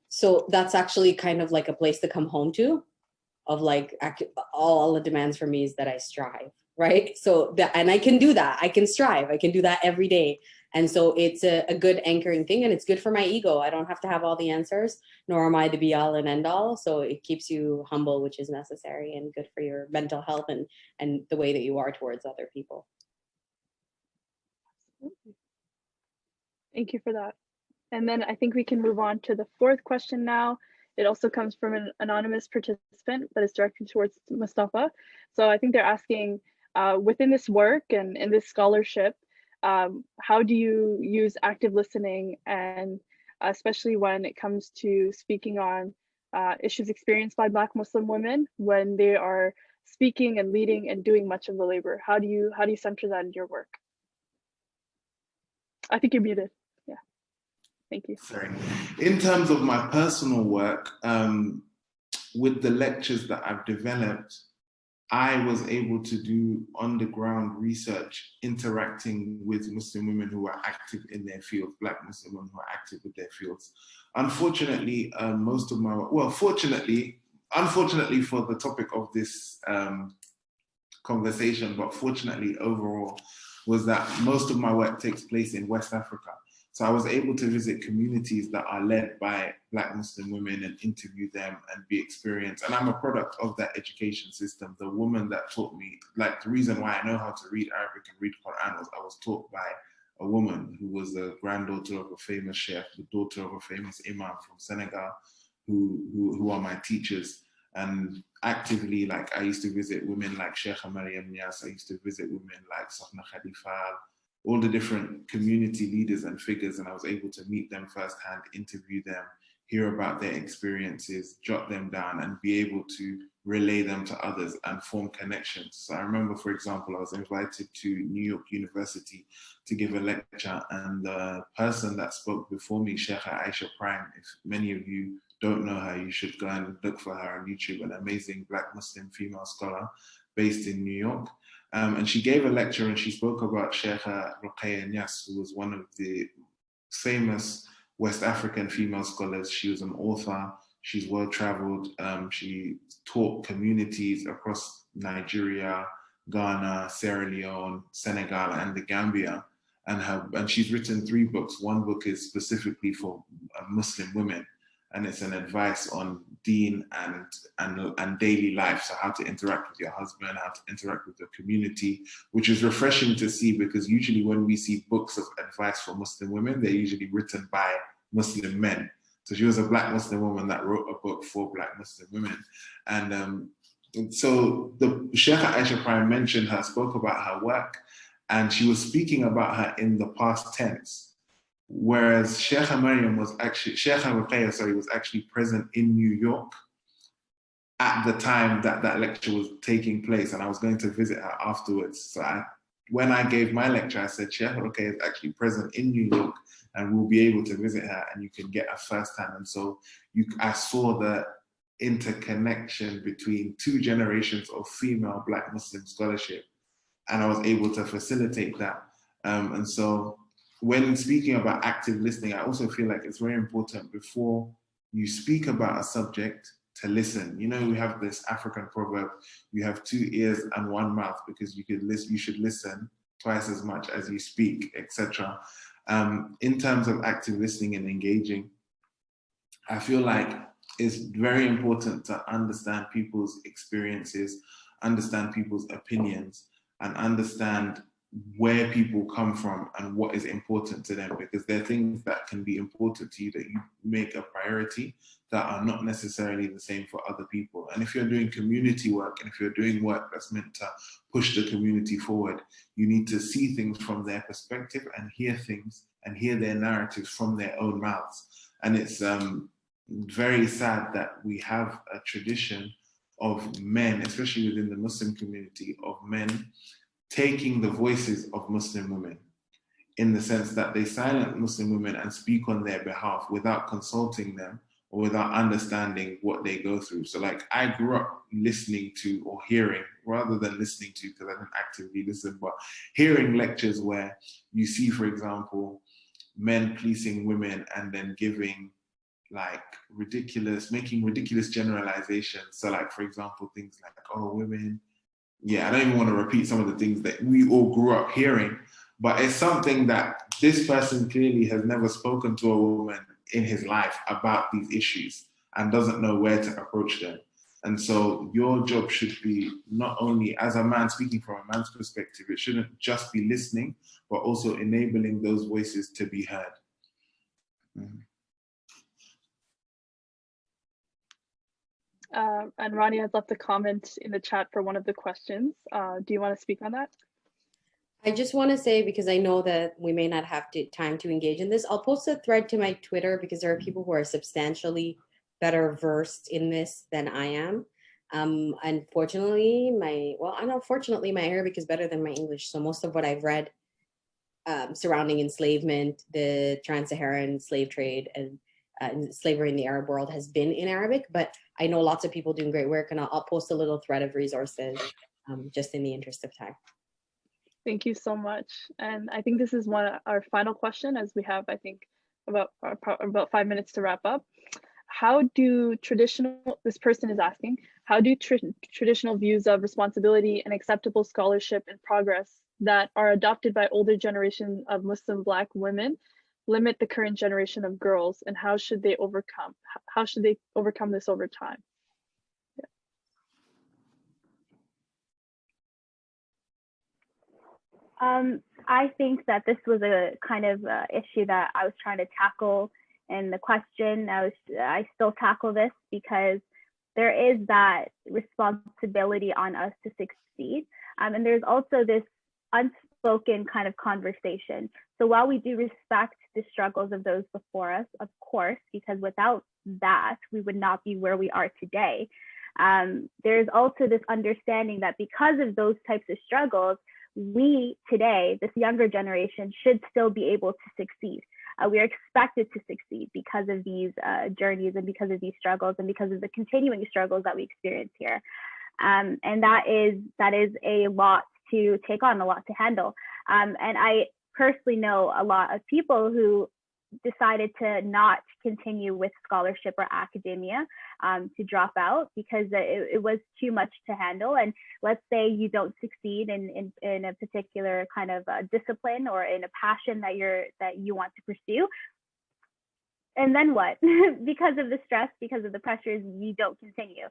So that's actually kind of like a place to come home to, of like, all Allah demands from me is that I strive, right? So and I can do that. I can strive. I can do that every day. And so it's a good anchoring thing, and it's good for my ego. I don't have to have all the answers, nor am I the be all and end all. So it keeps you humble, which is necessary and good for your mental health and the way that you are towards other people.
Thank you for that. And then I think we can move on to the fourth question now. It also comes from an anonymous participant that is directed towards Mustafa. So I think they're asking, within this work and in this scholarship, how do you use active listening, and especially when it comes to speaking on issues experienced by Black Muslim women when they are speaking and leading and doing much of the labor? How do you center that in your work? I think you're muted. Yeah, thank you.
Sorry. In terms of my personal work, with the lectures that I've developed, I was able to do on-the-ground research interacting with Muslim women who are active in their fields, Black Muslim women who are active with their fields. Unfortunately, most of my work, well, unfortunately for the topic of this conversation, but fortunately overall, was that most of my work takes place in West Africa. So I was able to visit communities that are led by Black Muslim women and interview them and be experienced. And I'm a product of that education system. The woman that taught me, like the reason why I know how to read Arabic and read Quran was I was taught by a woman who was the granddaughter of a famous sheikh, the daughter of a famous imam from Senegal, who are my teachers. And actively, like I used to visit women like Sheikha Mariam Nias, I used to visit women like Safna Khalifa, all the different community leaders and figures, and I was able to meet them firsthand, interview them, hear about their experiences, jot them down, and be able to relay them to others and form connections. So I remember, for example, I was invited to New York University to give a lecture, and the person that spoke before me, Sheikha Aisha Prime, if many of you don't know her, you should go and look for her on YouTube, an amazing Black Muslim female scholar based in New York. And she gave a lecture and she spoke about Sheikha Ruqayya Niass, who was one of the famous West African female scholars. She was an author, she's well-traveled, she taught communities across Nigeria, Ghana, Sierra Leone, Senegal, and the Gambia. And she's written 3 books. One book is specifically for Muslim women, and it's an advice on deen and daily life. So how to interact with your husband, how to interact with the community, which is refreshing to see, because usually when we see books of advice for Muslim women, they're usually written by Muslim men. So she was a Black Muslim woman that wrote a book for Black Muslim women. And so the Sheikha Aisha Prime mentioned her, spoke about her work, and she was speaking about her in the past tense. Whereas Sheikha Mariam was actually, Sheikha Ruqayya, sorry, was actually present in New York at the time that that lecture was taking place, and I was going to visit her afterwards. So when I gave my lecture, I said, Sheikha Ruqayya is actually present in New York, and we'll be able to visit her, and you can get her firsthand. And so I saw the interconnection between 2 generations of female Black Muslim scholarship, and I was able to facilitate that. And so when speaking about active listening, I also feel like it's very important before you speak about a subject to listen. You know, we have this African proverb, you have 2 ears and 1 mouth, because you should listen twice as much as you speak, etc. In terms of active listening and engaging, I feel like it's very important to understand people's experiences, understand people's opinions, and understand where people come from and what is important to them, because there are things that can be important to you that you make a priority that are not necessarily the same for other people. And if you're doing community work, and if you're doing work that's meant to push the community forward, you need to see things from their perspective and hear things and hear their narratives from their own mouths. And it's very sad that we have a tradition of men, especially within the Muslim community, of men taking the voices of Muslim women, in the sense that they silence Muslim women and speak on their behalf without consulting them or without understanding what they go through. So like, I grew up listening to, or hearing, rather than listening to, because I didn't actively listen, but hearing lectures where you see, for example, men policing women and then giving like making ridiculous generalizations. So like, for example, things like, oh, women, I don't even want to repeat some of the things that we all grew up hearing, but it's something that this person clearly has never spoken to a woman in his life about these issues and doesn't know where to approach them. And so your job should be, not only as a man speaking from a man's perspective, it shouldn't just be listening, but also enabling those voices to be heard.
And Ronnie has left a comment in the chat for one of the questions. Do you want to speak on that?
I just want to say, because I know that we may not have time to engage in this, I'll post a thread to my Twitter, because there are people who are substantially better versed in this than I am. Unfortunately, fortunately, my Arabic is better than my English. So most of what I've read surrounding enslavement, the trans-Saharan slave trade, and slavery in the Arab world has been in Arabic, but I know lots of people doing great work, and I'll post a little thread of resources just in the interest of time.
Thank you so much. And I think this is our final question, as we have, I think, about 5 minutes to wrap up. How do this person is asking, how do traditional views of responsibility and acceptable scholarship and progress that are adopted by older generation of Muslim Black women limit the current generation of girls, and how should they overcome this over time?
I think that this was a kind of issue that I was trying to tackle in the question. I still tackle this, because there is that responsibility on us to succeed. And there's also this unspoken kind of conversation. So while we do respect the struggles of those before us, of course, because without that, we would not be where we are today. There's also this understanding that because of those types of struggles, we today, this younger generation, should still be able to succeed. We are expected to succeed because of these journeys and because of these struggles and because of the continuing struggles that we experience here. And that is a lot to take on, a lot to handle. And I personally know a lot of people who decided to not continue with scholarship or academia, to drop out because it was too much to handle. And let's say you don't succeed in a particular kind of discipline or in a passion that you want to pursue. And then what? Because of the stress, because of the pressures, you don't continue.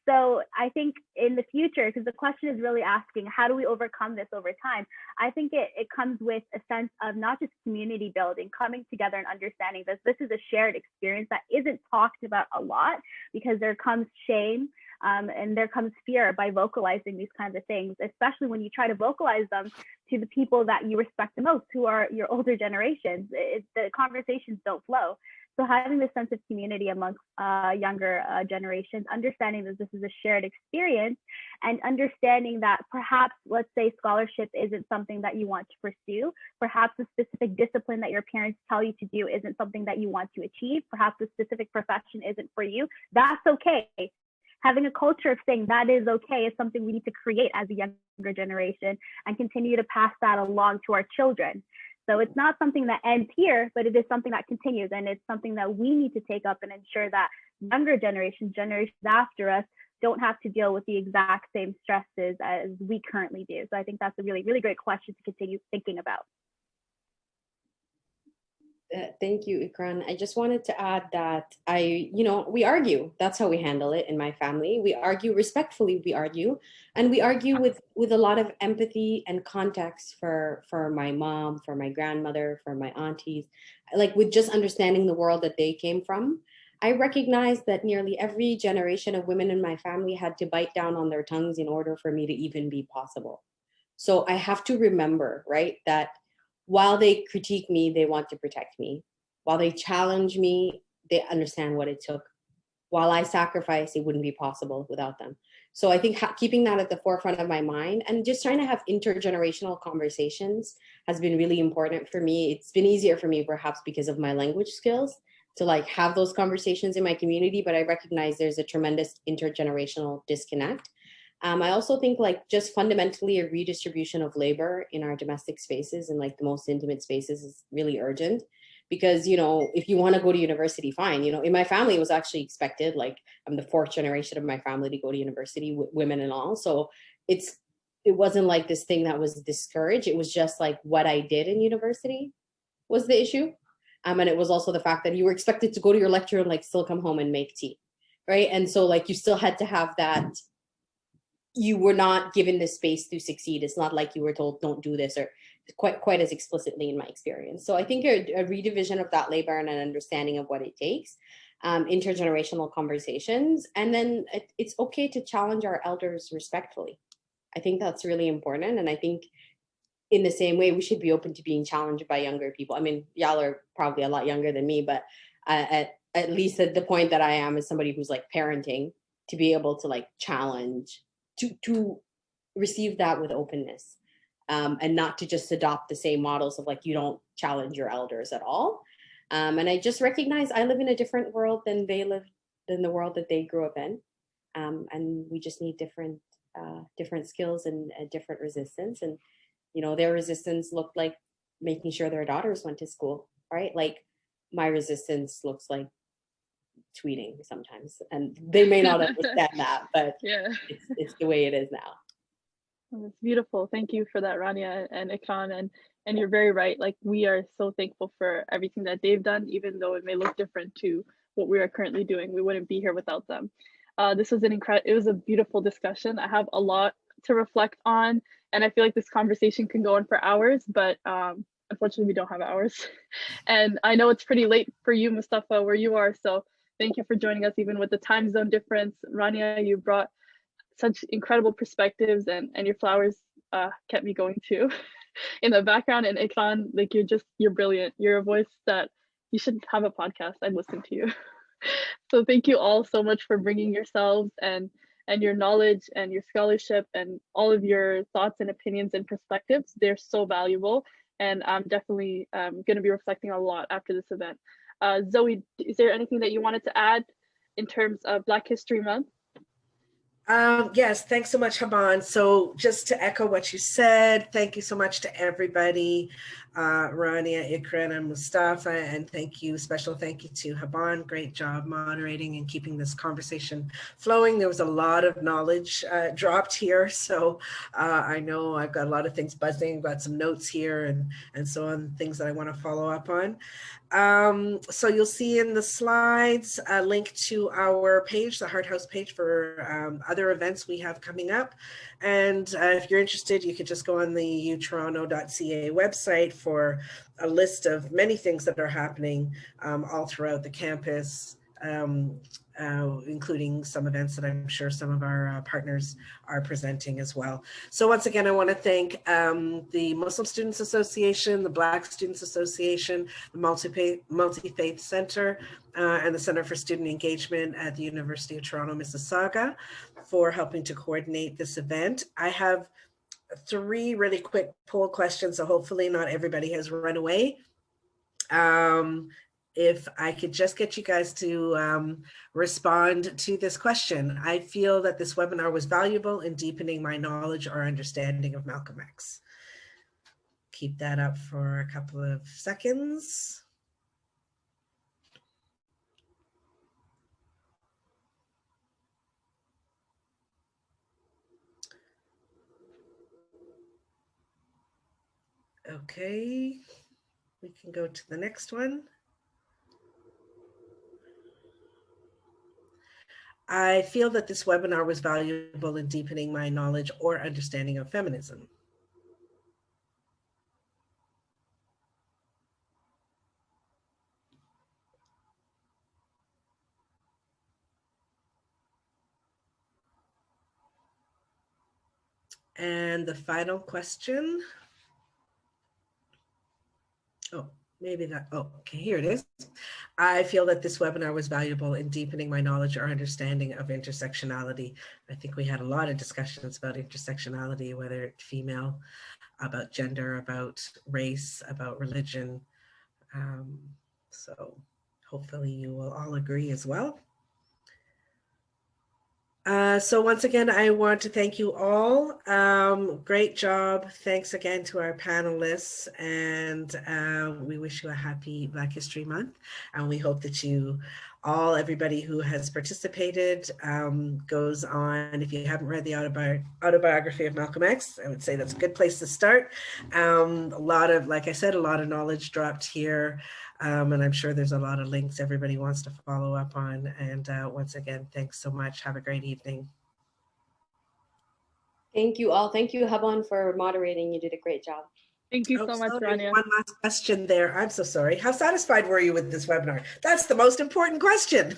So I think in the future, because the question is really asking, how do we overcome this over time? I think it comes with a sense of not just community building, coming together and understanding this is a shared experience that isn't talked about a lot, because there comes shame and there comes fear by vocalizing these kinds of things, especially when you try to vocalize them to the people that you respect the most, who are your older generations. The conversations don't flow. So having this sense of community amongst younger generations, understanding that this is a shared experience, and understanding that perhaps, let's say, scholarship isn't something that you want to pursue, perhaps a specific discipline that your parents tell you to do isn't something that you want to achieve, perhaps a specific profession isn't for you, that's okay. Having a culture of saying that is okay is something we need to create as a younger generation and continue to pass that along to our children. So it's not something that ends here, but it is something that continues, and it's something that we need to take up and ensure that younger generations after us, don't have to deal with the exact same stresses as we currently do. So I think that's a really, really great question to continue thinking about.
Thank you, Ikran. I just wanted to add that we argue. That's how we handle it in my family. We argue respectfully, and we argue with a lot of empathy and context for my mom, for my grandmother, for my aunties, like with just understanding the world that they came from. I recognize that nearly every generation of women in my family had to bite down on their tongues in order for me to even be possible. So I have to remember, right, that while they critique me, they want to protect me. While they challenge me, they understand what it took. While I sacrifice, it wouldn't be possible without them. So I think keeping that at the forefront of my mind and just trying to have intergenerational conversations has been really important for me. It's been easier for me, perhaps because of my language skills, to like have those conversations in my community, but I recognize there's a tremendous intergenerational disconnect. I also think like just fundamentally a redistribution of labor in our domestic spaces and like the most intimate spaces is really urgent, because, if you want to go to university, fine. In my family, it was actually expected. Like I'm the fourth generation of my family to go to university, women and all. So it wasn't like this thing that was discouraged. It was just like what I did in university was the issue. And it was also the fact that you were expected to go to your lecture and like still come home and make tea, right? And so like you still had to have that. You were not given the space to succeed. It's not like you were told, don't do this, or quite as explicitly in my experience. So I think a redivision of that labor and an understanding of what it takes, intergenerational conversations, and then it's okay to challenge our elders respectfully. I think that's really important. And I think in the same way, we should be open to being challenged by younger people. I mean, y'all are probably a lot younger than me, but at least at the point that I am as somebody who's like parenting, to be able to like challenge, to receive that with openness, and not to just adopt the same models of like, you don't challenge your elders at all. And I just recognize I live in a different world than they live, than the world that they grew up in. And we just need different skills and different resistance. And, their resistance looked like making sure their daughters went to school, right? Like my resistance looks like tweeting sometimes, and they may not understand that, but yeah, it's the way it is now.
That's beautiful. Thank you for that, Rania and Ikran. And you're very right. Like we are so thankful for everything that they've done, even though it may look different to what we are currently doing. We wouldn't be here without them. This was it was a beautiful discussion. I have a lot to reflect on, and I feel like this conversation can go on for hours, but unfortunately we don't have hours. And I know it's pretty late for you, Mustafa, where you are. So Thank you for joining us, even with the time zone difference. Rania, you brought such incredible perspectives, and your flowers kept me going too. In the background, and Ikran, like you're brilliant. You're a voice that you should have a podcast. I'd listen to you. So thank you all so much for bringing yourselves and your knowledge and your scholarship and all of your thoughts and opinions and perspectives. They're so valuable, and I'm definitely going to be reflecting a lot after this event. Zoe, is there anything that you wanted to add in terms of Black History Month?
Yes, thanks so much, Haban. So just to echo what you said, thank you so much to everybody, Rania, Ikran, and Mustafa, and special thank you to Haban. Great job moderating and keeping this conversation flowing. There was a lot of knowledge dropped here, so I know I've got a lot of things buzzing, got some notes here and so on, things that I want to follow up on. So you'll see in the slides a link to our page, the Hart House page, for other events we have coming up. And if you're interested, you could just go on the utoronto.ca website for a list of many things that are happening all throughout the campus, including some events that I'm sure some of our partners are presenting as well. So once again, I want to thank the Muslim Students Association, the Black Students Association, the Multi-Faith Center, and the Center for Student Engagement at the University of Toronto, Mississauga, for helping to coordinate this event. I have 3 really quick poll questions, so hopefully not everybody has run away. If I could just get you guys to respond to this question. I feel that this webinar was valuable in deepening my knowledge or understanding of Malcolm X. Keep that up for a couple of seconds. Okay, we can go to the next one. I feel that this webinar was valuable in deepening my knowledge or understanding of feminism. And the final question. Oh, maybe that. Oh, okay, here it is. I feel that this webinar was valuable in deepening my knowledge or understanding of intersectionality. I think we had a lot of discussions about intersectionality, whether it's female, about gender, about race, about religion. So hopefully you will all agree as well. So once again, I want to thank you all. Great job. Thanks again to our panelists, and we wish you a happy Black History Month. And we hope that everybody who has participated goes on. If you haven't read the autobiography of Malcolm X, I would say that's a good place to start. Like I said, a lot of knowledge dropped here. And I'm sure there's a lot of links everybody wants to follow up on. And once again, thanks so much. Have a great evening.
Thank you all. Thank you, Haban, for moderating. You did a great job.
Thank you so much, Rania.
One last question there. I'm so sorry. How satisfied were you with this webinar? That's the most important question.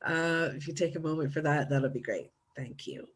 If you take a moment for that, that'll be great. Thank you.